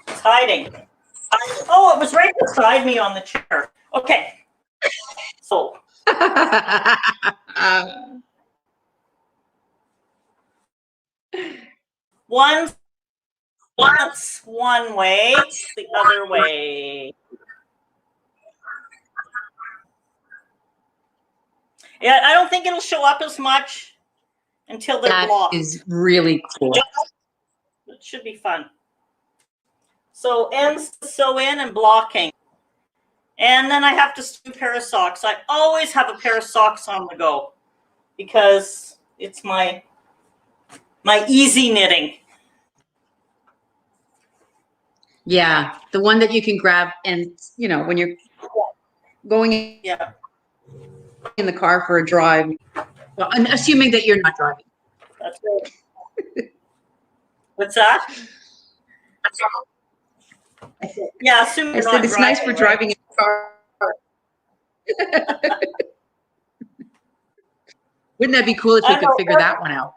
It's hiding. Oh, it was right beside me on the chair. Okay. So. Once one way, the other way. Yeah, I don't think it'll show up as much until they're blocked. That is really cool. It should be fun. So ends to sew in and blocking. And then I have to do a pair of socks. I always have a pair of socks on the go because it's my easy knitting. Yeah, the one that you can grab and, when you're going in the car for a drive. Well, I'm assuming that you're not driving. That's right. What's that? Yeah, assuming you're not it's driving, nice for driving in the car. Wouldn't that be cool if you could figure that one out?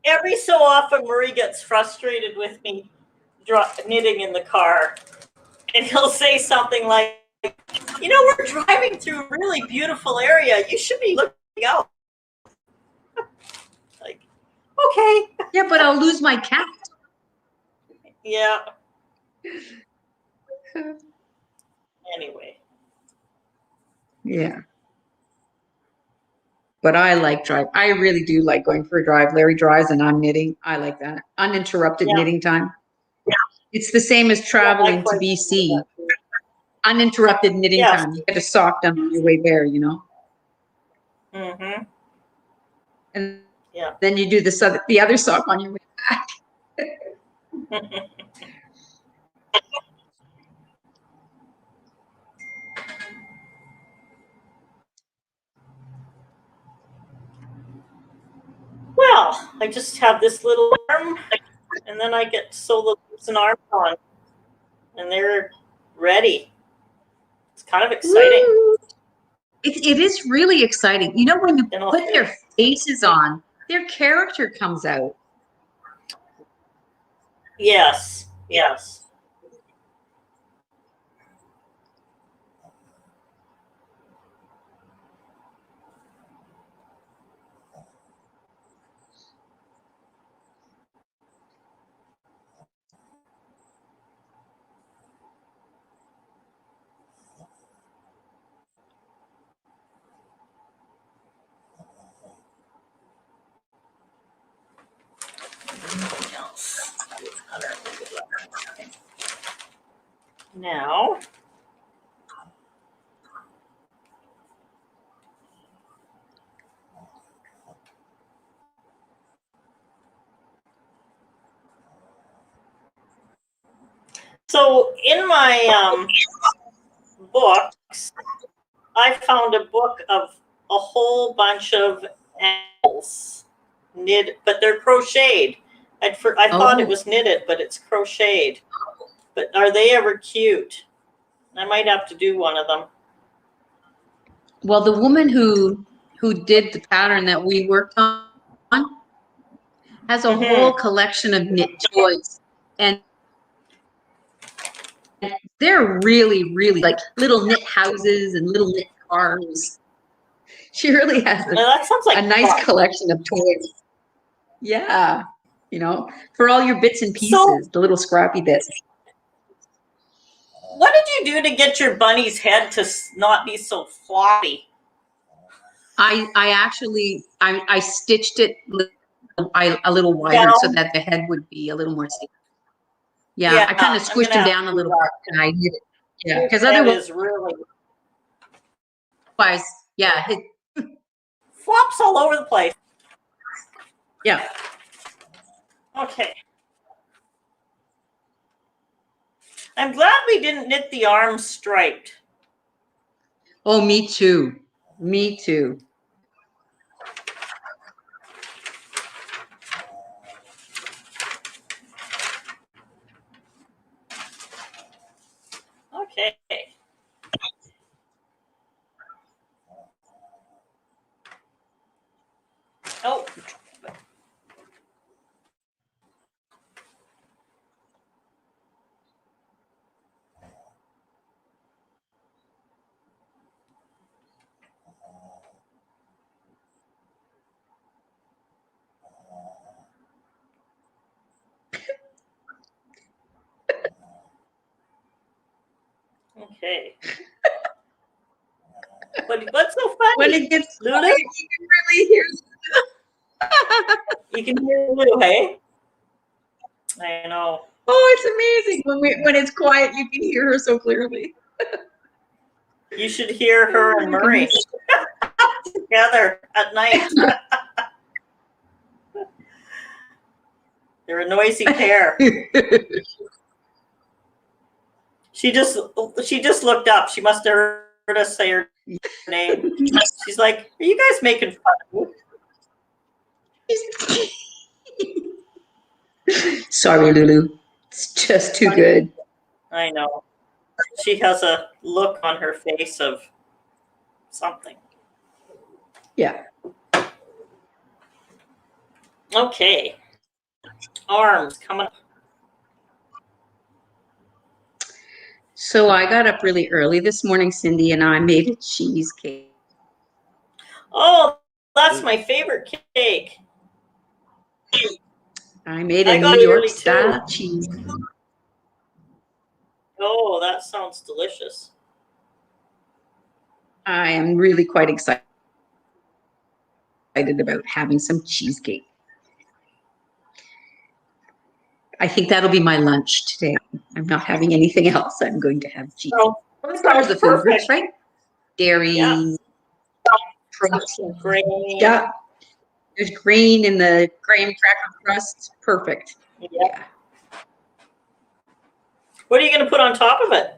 Every so often, Murray gets frustrated with me knitting in the car, and he'll say something like, we're driving through a really beautiful area. You should be looking out. Like, okay. Yeah, but I'll lose my cat. Yeah. Anyway. Yeah. But I like drive. I really do like going for a drive. Larry drives and I'm knitting. I like that. Uninterrupted knitting time. Yeah. It's the same as traveling to BC. Uninterrupted knitting time. You get a sock done on your way there, Mm-hmm. And then you do the other sock on your way back. Well, I just have this little arm, and then I get to sew the loops and arms on, and they're ready. It's kind of exciting. Woo. It is really exciting. You know, when you put their faces on, their character comes out. Yes, yes. Now, so in my books, I found a book of a whole bunch of animals knit, but they're crocheted. I thought it was knitted, but it's crocheted. But are they ever cute? I might have to do one of them. Well, the woman who did the pattern that we worked on has a whole collection of knit toys, and they're really, really like little knit houses and little knit cars. She really has that sounds like a nice fun. collection of toys. Yeah, you know, for all your bits and pieces, the little scrappy bits. What did you do to get your bunny's head to not be so floppy? I actually stitched it a little wider so that the head would be a little more stable. Yeah, I kind of squished him down a little bit and I knit it. Yeah, because otherwise, really yeah, it flops all over the place. Yeah. Okay. I'm glad we didn't knit the arms striped. Oh, me too. Me too. Okay. Oh. Okay. What's so funny? When it gets Lulu, quiet, you can really hear. You can hear Lulu, hey? I know. Oh, it's amazing when it's quiet. You can hear her so clearly. You should hear her and Murray together at night. They're a noisy pair. She just looked up. She must have heard us say her name. She's like, "Are you guys making fun of me?" Sorry, Lulu. It's just too good. I know. She has a look on her face of something. Yeah. Okay. Arms coming up. So I got up really early this morning, Cindy, and I made a cheesecake. Oh, that's my favorite cake. I made a New York style cheese. Oh, that sounds delicious. I am really quite excited about having some cheesecake. I think that'll be my lunch today. I'm not having anything else. I'm going to have cheese. Oh, As far as the food groups, right? Dairy, yeah. protein. Grain. Yeah. There's grain in the graham cracker crust. Perfect. Yeah. What are you going to put on top of it?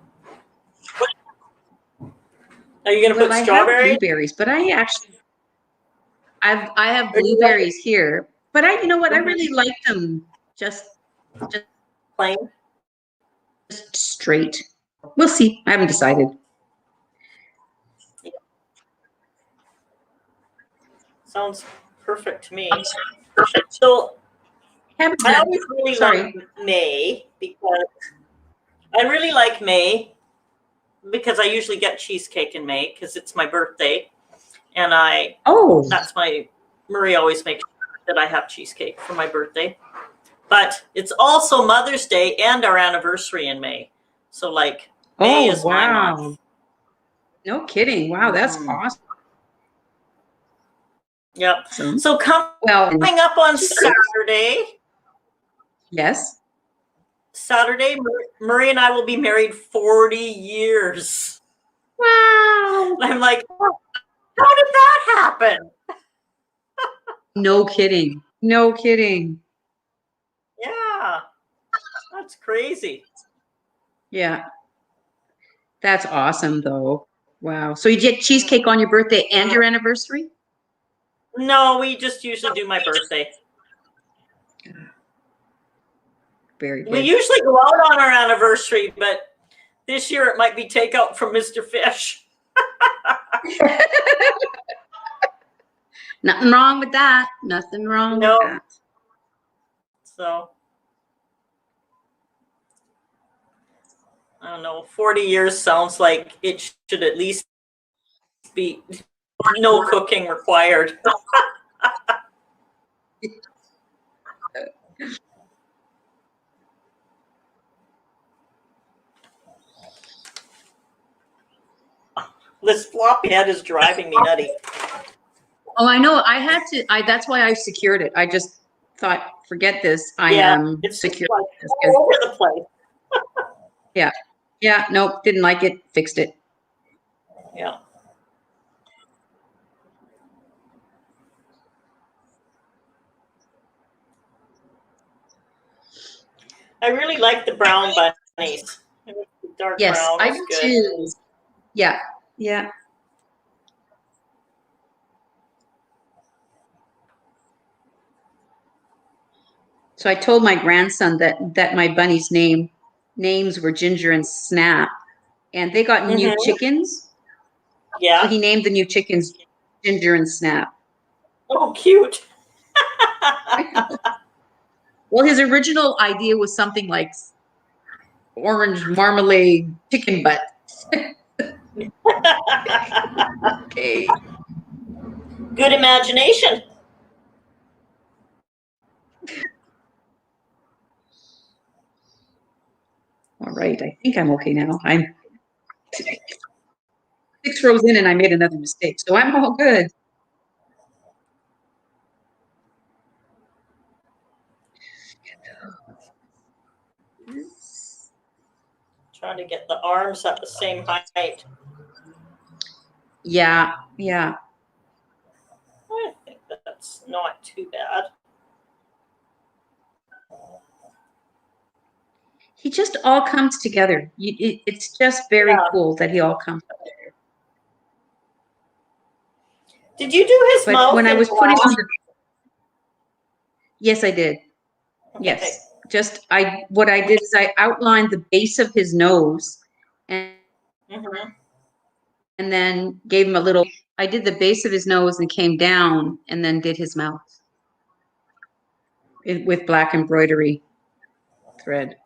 Are you going to put strawberries? I have blueberries, but I have blueberries here, But you know what? I really like them just Plain. straight. We'll see. I haven't decided. Sounds perfect to me. So I always really like May because I usually get cheesecake in May because it's my birthday, and Marie always makes sure that I have cheesecake for my birthday. But it's also Mother's Day and our anniversary in May, so like May is my month. No kidding! Wow, that's awesome. Yep. So coming up on Saturday. Yes. Saturday, Marie and I will be married 40 years. Wow. And I'm like, how did that happen? No kidding. No kidding. Yeah. That's crazy. Yeah. That's awesome, though. Wow. So you get cheesecake on your birthday and your anniversary? No, we just usually do my birthday. Very good. We usually go out on our anniversary, but this year it might be takeout from Mr. Fish. Nothing wrong with that. Nothing wrong with that. So, I don't know. 40 years sounds like it should at least be no cooking required. This floppy head is driving me nutty. Oh, I know. I had to. That's why I secured it. I just thought, forget this. I am secured. It's all over the place. Yeah. Yeah. Nope. Didn't like it. Fixed it. Yeah. I really like the brown bunnies. The dark brown I is do good. too. Yeah. Yeah. So I told my grandson that my bunnies' names were Ginger and Snap, and they got new chickens. Yeah. So he named the new chickens Ginger and Snap. Oh, cute. Well, his original idea was something like orange marmalade chicken butt. Okay. Good imagination. All right. I think I'm okay now. I'm 6 rows in and I made another mistake. So I'm all good. Trying to get the arms at the same height. Yeah. Yeah. I think that's not too bad. He just all comes together. It's just very cool that he all comes together. Did you do his mouth? When I was putting on the... Yes, I did. Okay. Yes. What I did is I outlined the base of his nose and then gave him a little... I did the base of his nose and came down and then did his mouth with black embroidery thread.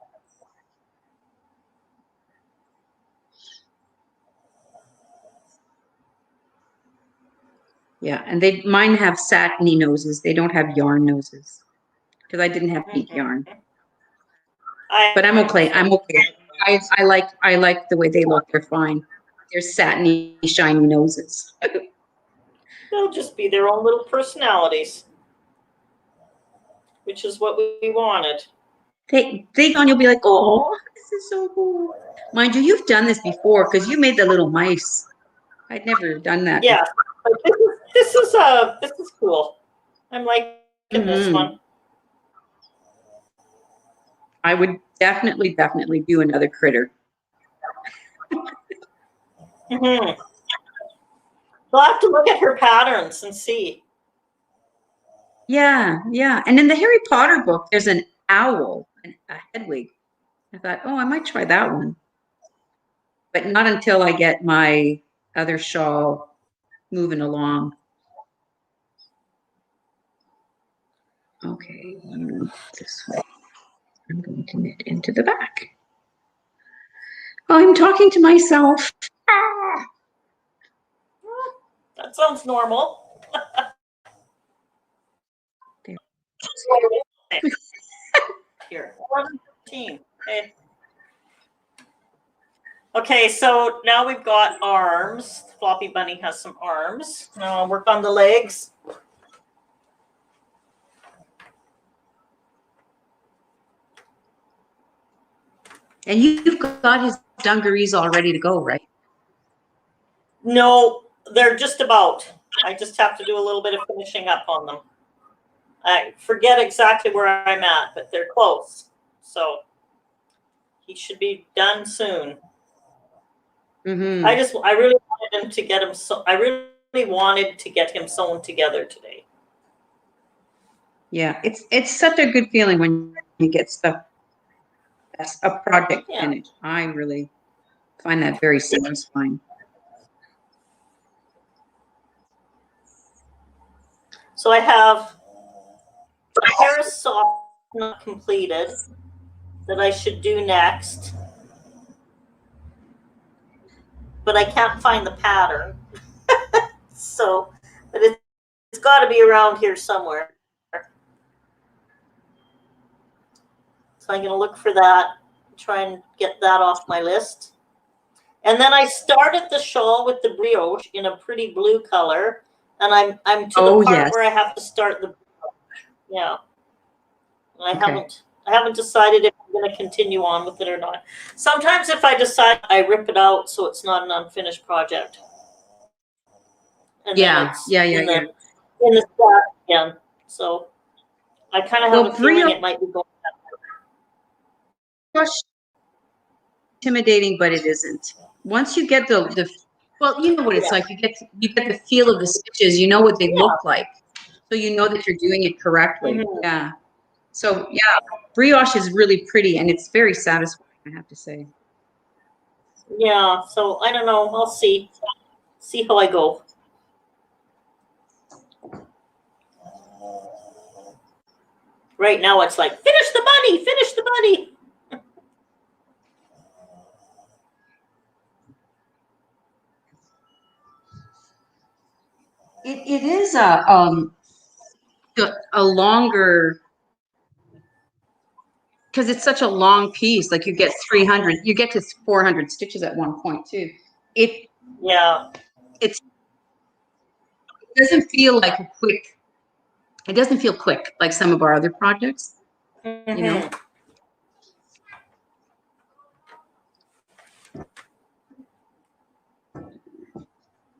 Yeah, and mine have satiny noses. They don't have yarn noses because I didn't have pink yarn. But I'm okay. I'm okay. I like the way they look. They're fine. They're satiny, shiny noses. They'll just be their own little personalities, which is what we wanted. They you'll be like, oh, this is so cool. Mind you, you've done this before because you made the little mice. I'd never done that. Yeah, but this is cool. I'm liking this one. I would definitely do another critter. We'll have to look at her patterns and see. Yeah, yeah. And in the Harry Potter book, there's an owl, a Hedwig. I thought, oh, I might try that one, but not until I get my other shawl moving along. Okay, this way. I'm going to knit into the back. I'm talking to myself. Ah! That sounds normal. There. Here, 13. Okay. Okay, so now we've got arms. Floppy Bunny has some arms. Now I'll work on the legs. And you've got his dungarees all ready to go, right? No, they're just about. I just have to do a little bit of finishing up on them. I forget exactly where I'm at, but they're close. So he should be done soon. Mm-hmm. I really wanted him to get him. So I really wanted to get him sewn together today. Yeah, it's such a good feeling when you get stuff, a project finished. I really find that very satisfying. So I have a pair of socks not completed that I should do next, but I can't find the pattern. So, but it's got to be around here somewhere. So I'm going to look for that, try and get that off my list. And then I started the shawl with the brioche in a pretty blue color, and I'm to the part where I have to start the brioche. Yeah. And I haven't decided if I'm going to continue on with it or not. Sometimes if I decide, I rip it out so it's not an unfinished project. And then it's in the stack again. So I kind of have a feeling it might be going that way. Intimidating, but it isn't. Once you get the well, you know what it's like. You get the feel of the stitches. You know what they look like, so you know that you're doing it correctly. Mm-hmm. Yeah. So yeah, brioche is really pretty and it's very satisfying, I have to say. Yeah. So I don't know. I'll see how I go. Right now it's like, finish the bunny, finish the bunny. It is a longer, because it's such a long piece. Like you get 300, you get to 400 stitches at one point too. It doesn't feel like a quick. It doesn't feel quick like some of our other projects. Mm-hmm. You know.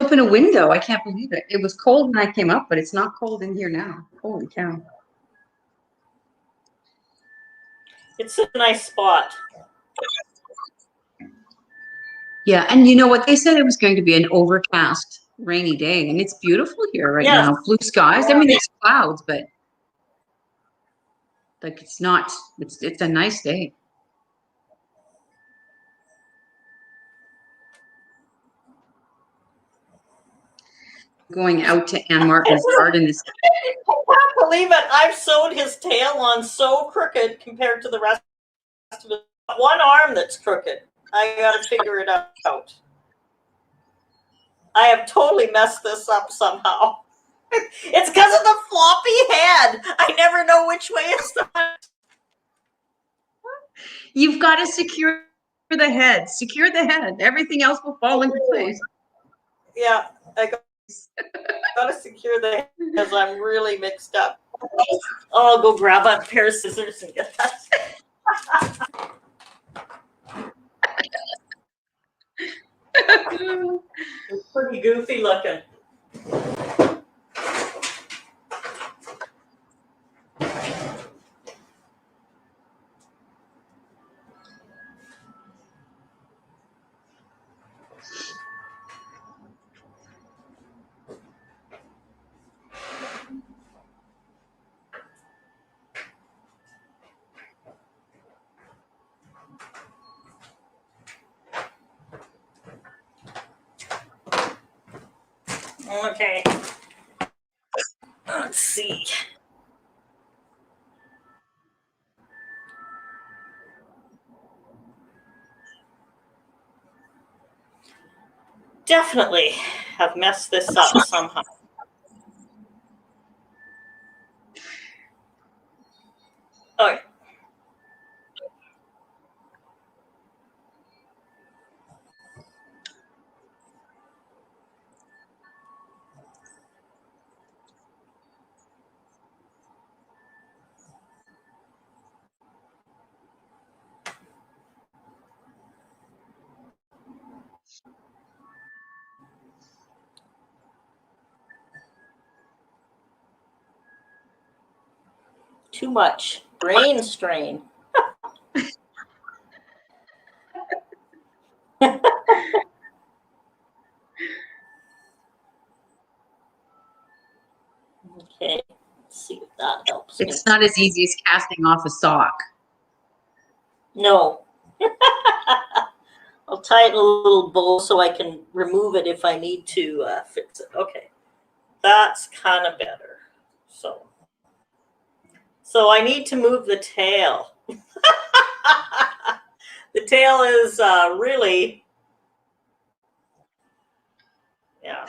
Open a window. I can't believe it. It was cold when I came up, but it's not cold in here now. Holy cow. It's a nice spot. Yeah, and you know what? They said it was going to be an overcast, rainy day, and it's beautiful here right now. Blue skies. I mean, there's clouds, but like it's not. It's a nice day. Going out to Ann Martin's garden this. I can't believe it. I've sewed his tail on so crooked compared to the rest of it. One arm that's crooked. I got to figure it out. I have totally messed this up somehow. It's because of the floppy head. I never know which way it's done. You've got to secure the head. Secure the head. Everything else will fall into place. Yeah, I got to secure the head because I'm really mixed up. Oh, I'll go grab a pair of scissors and get that. It's pretty goofy looking. Okay. Let's see. Definitely have messed this up somehow. Okay. Too much brain strain. Okay, let's see if that helps me. It's not as easy as casting off a sock. No. I'll tie it in a little bowl so I can remove it if I need to fix it. Okay, that's kind of better. So I need to move the tail. The tail is really, yeah.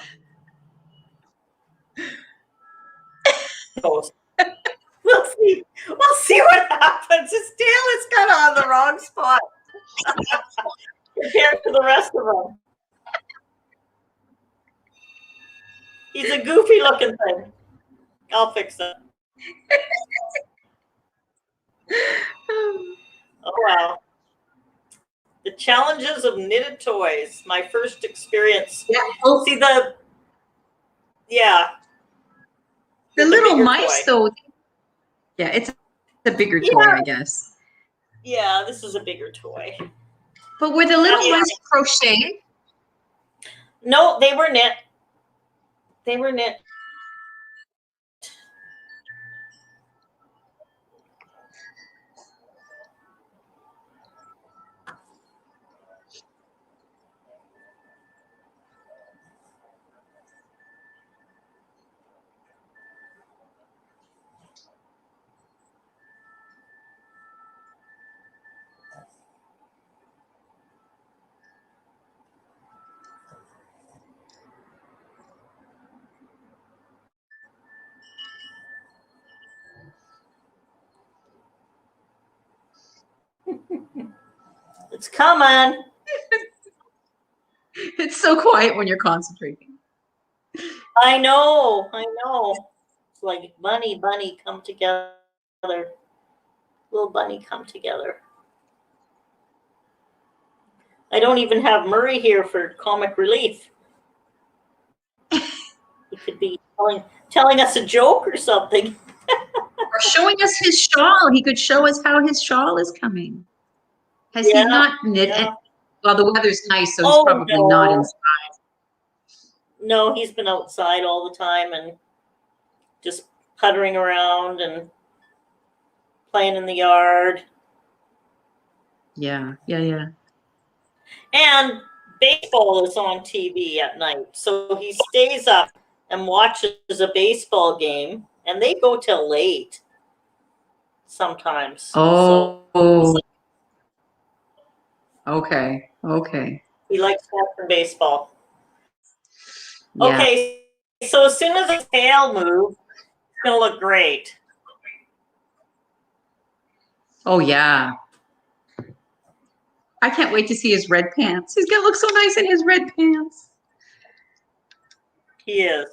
We'll see. We'll see what happens. His tail is kind of on the wrong spot compared to the rest of them. He's a goofy looking thing. I'll fix it. Oh wow. The challenges of knitted toys. My first experience. Yeah. See the little bigger mice toy. though. Yeah, it's a bigger toy, I guess. Yeah, this is a bigger toy. But were the little ones crocheted? No, they were knit. They were knit. It's coming. It's so quiet when you're concentrating. I know. It's like bunny, come together. Little bunny come together. I don't even have Murray here for comic relief. He could be telling us a joke or something. Or showing us his shawl. He could show us how his shawl is coming. Has he not knit it? Well, the weather's nice, so he's probably not inside. No, he's been outside all the time and just puttering around and playing in the yard. Yeah. And baseball is on TV at night. So he stays up and watches a baseball game, and they go till late sometimes. Oh. Okay. He likes watching baseball. Yeah. Okay, so as soon as his tail moves, it's going to look great. Oh, yeah. I can't wait to see his red pants. He's going to look so nice in his red pants. He is.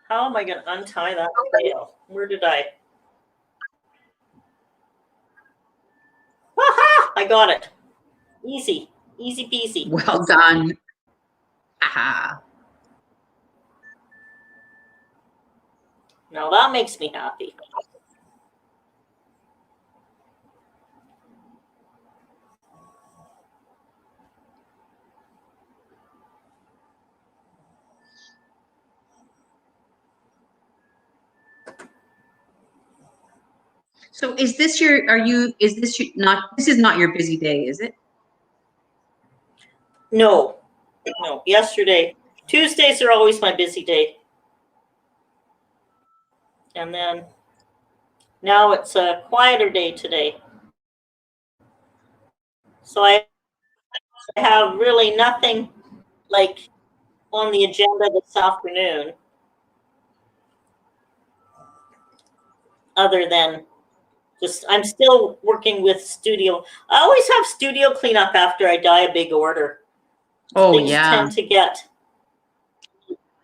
How am I going to untie that tail? Where did I? Aha! I got it. Easy peasy. Well done. Aha. Now that makes me happy. So is this this is not your busy day, is it? No. Yesterday Tuesdays are always my busy day. And then now it's a quieter day today. So I have really nothing like on the agenda this afternoon other than just I'm still working with studio. I always have studio cleanup after I die a big order. Oh, Things yeah. tend to get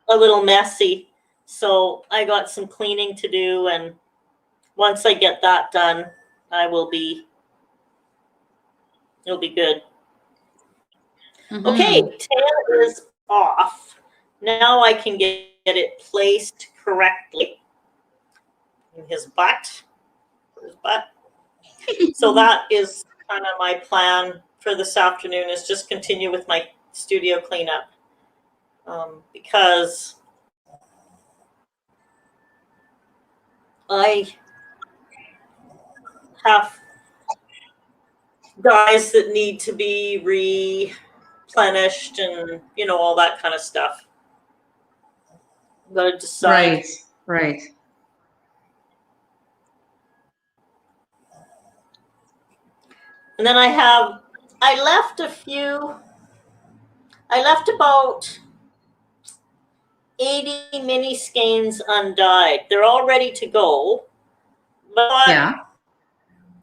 a little messy. So I got some cleaning to do, and once I get that done, it'll be good. Mhm. Okay, tail is off. Now I can get it placed correctly in his butt. So that is kind of my plan for this afternoon, is just continue with my studio cleanup. Because I have dyes that need to be replenished and, all that kind of stuff. Got to decide. Right. And then I left about 80 mini skeins undyed. They're all ready to go, but Yeah.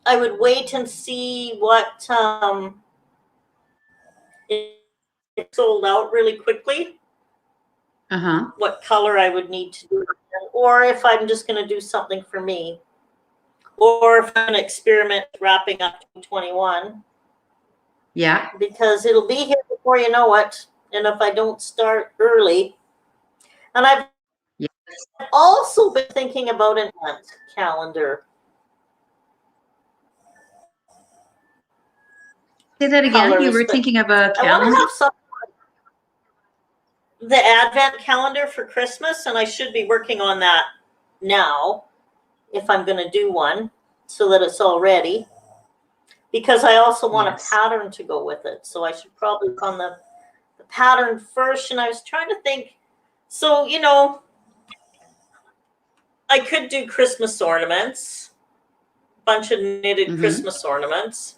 I would wait and see what it sold out really quickly, Uh-huh. what color I would need to do, or if I'm just going to do something for me, or if I'm going to experiment wrapping up 21. Yeah. Because it'll be here before you know it, and if I don't start early. And I've also been thinking about an Advent calendar. Say that again. You were Colors, thinking of a I want to calendar? have the Advent calendar for Christmas, and I should be working on that now if I'm going to do one, so that it's all ready. Because I also want Yes. a pattern to go with it, so I should probably work on the pattern first. And I was trying to think, so I could do Christmas ornaments, bunch of knitted Christmas ornaments.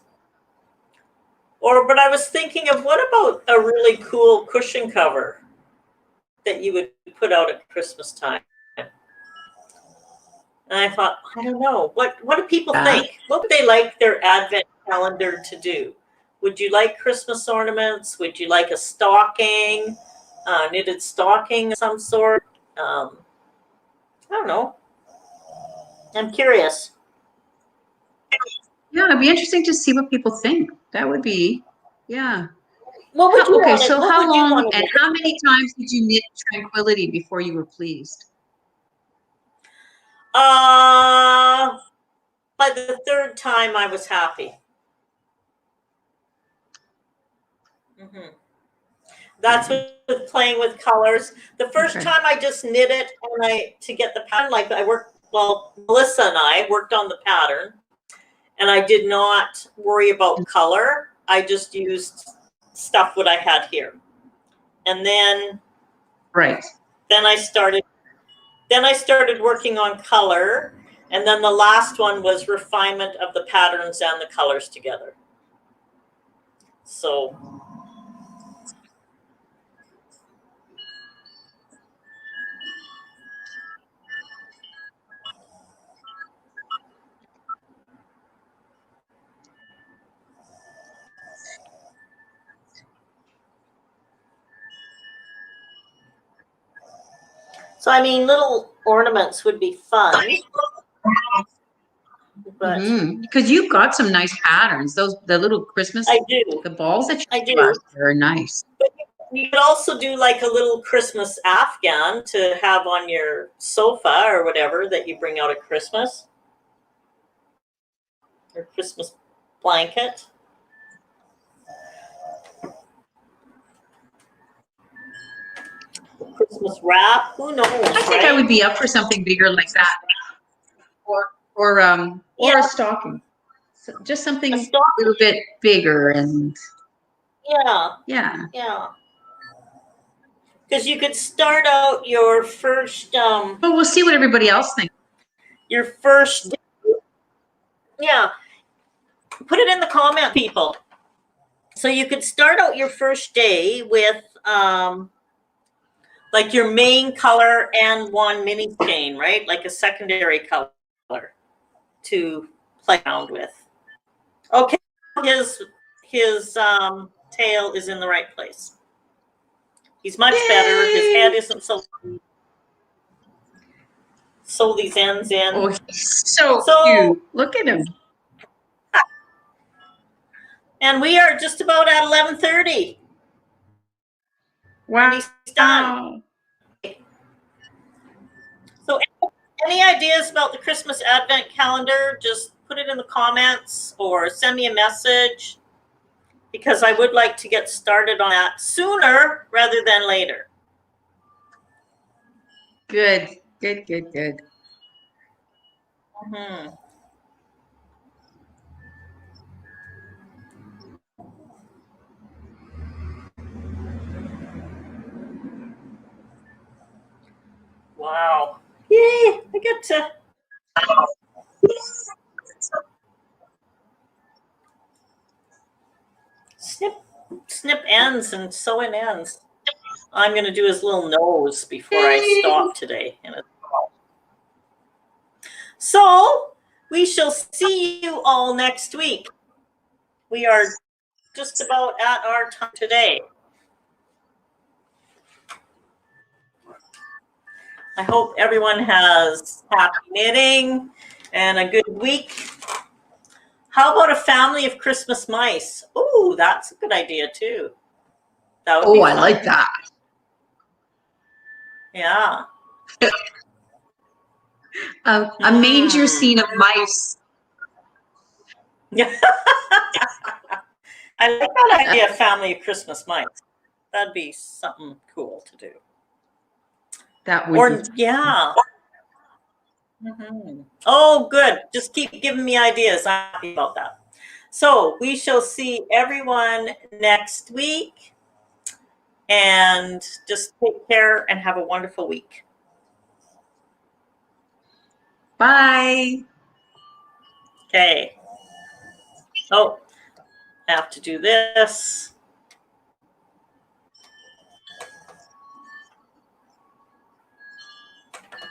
But I was thinking of, what about a really cool cushion cover that you would put out at Christmas time? And I thought, I don't know. What do people think? What would they like their Advent calendar to do? Would you like Christmas ornaments? Would you like a stocking, knitted stocking of some sort? I don't know. I'm curious. Yeah, it'd be interesting to see what people think. That would be, yeah. What would you Okay, want? so What how would you long want to and do? how many times did you knit Tranquility before you were pleased? By the third time, I was happy. That's with playing with colors. The first Okay. time I just knit it, and to get the pattern, Melissa and I worked on the pattern, and I did not worry about color. I just used stuff what I had here. And then Right. then I started working on color, and then the last one was refinement of the patterns and the colors together. So I mean, little ornaments would be fun. But because you've got some nice patterns. The little Christmas, I do. the balls that I you do. last year are nice. But you could also do like a little Christmas Afghan to have on your sofa or whatever that you bring out at Christmas, or Christmas blanket. Christmas wrap. Who knows? I think I would be up for something bigger like that, or a stocking. So just something a little bit bigger and yeah. yeah. because you could start out your first But we'll see what everybody else thinks. your first, yeah, put it in the comment, people. So you could start out your first day with like your main color and one mini chain, right? Like a secondary color to play around with. Okay, his tail is in the right place. He's much better. His head isn't so. Sew these ends in. Oh, he's so cute. Look at him. And we are just about at 11:30. Wow. And he's done. So any ideas about the Christmas Advent calendar, just put it in the comments or send me a message, because I would like to get started on that sooner rather than later. Good, good, good, good. Mm-hmm. Wow. Yay, I get to. Snip ends and sew in ends. I'm going to do his little nose before I stop today. So we shall see you all next week. We are just about at our time today. I hope everyone has happy knitting and a good week. How about a family of Christmas mice? Ooh, that's a good idea too. That would be fun. I like that. Yeah. A manger scene of mice. Yeah. I like that idea, family of Christmas mice. That'd be something cool to do. That would be. Yeah. Mm-hmm. Oh, good. Just keep giving me ideas. I'm happy about that. So we shall see everyone next week, and just take care and have a wonderful week. Bye. Okay. Oh, I have to do this.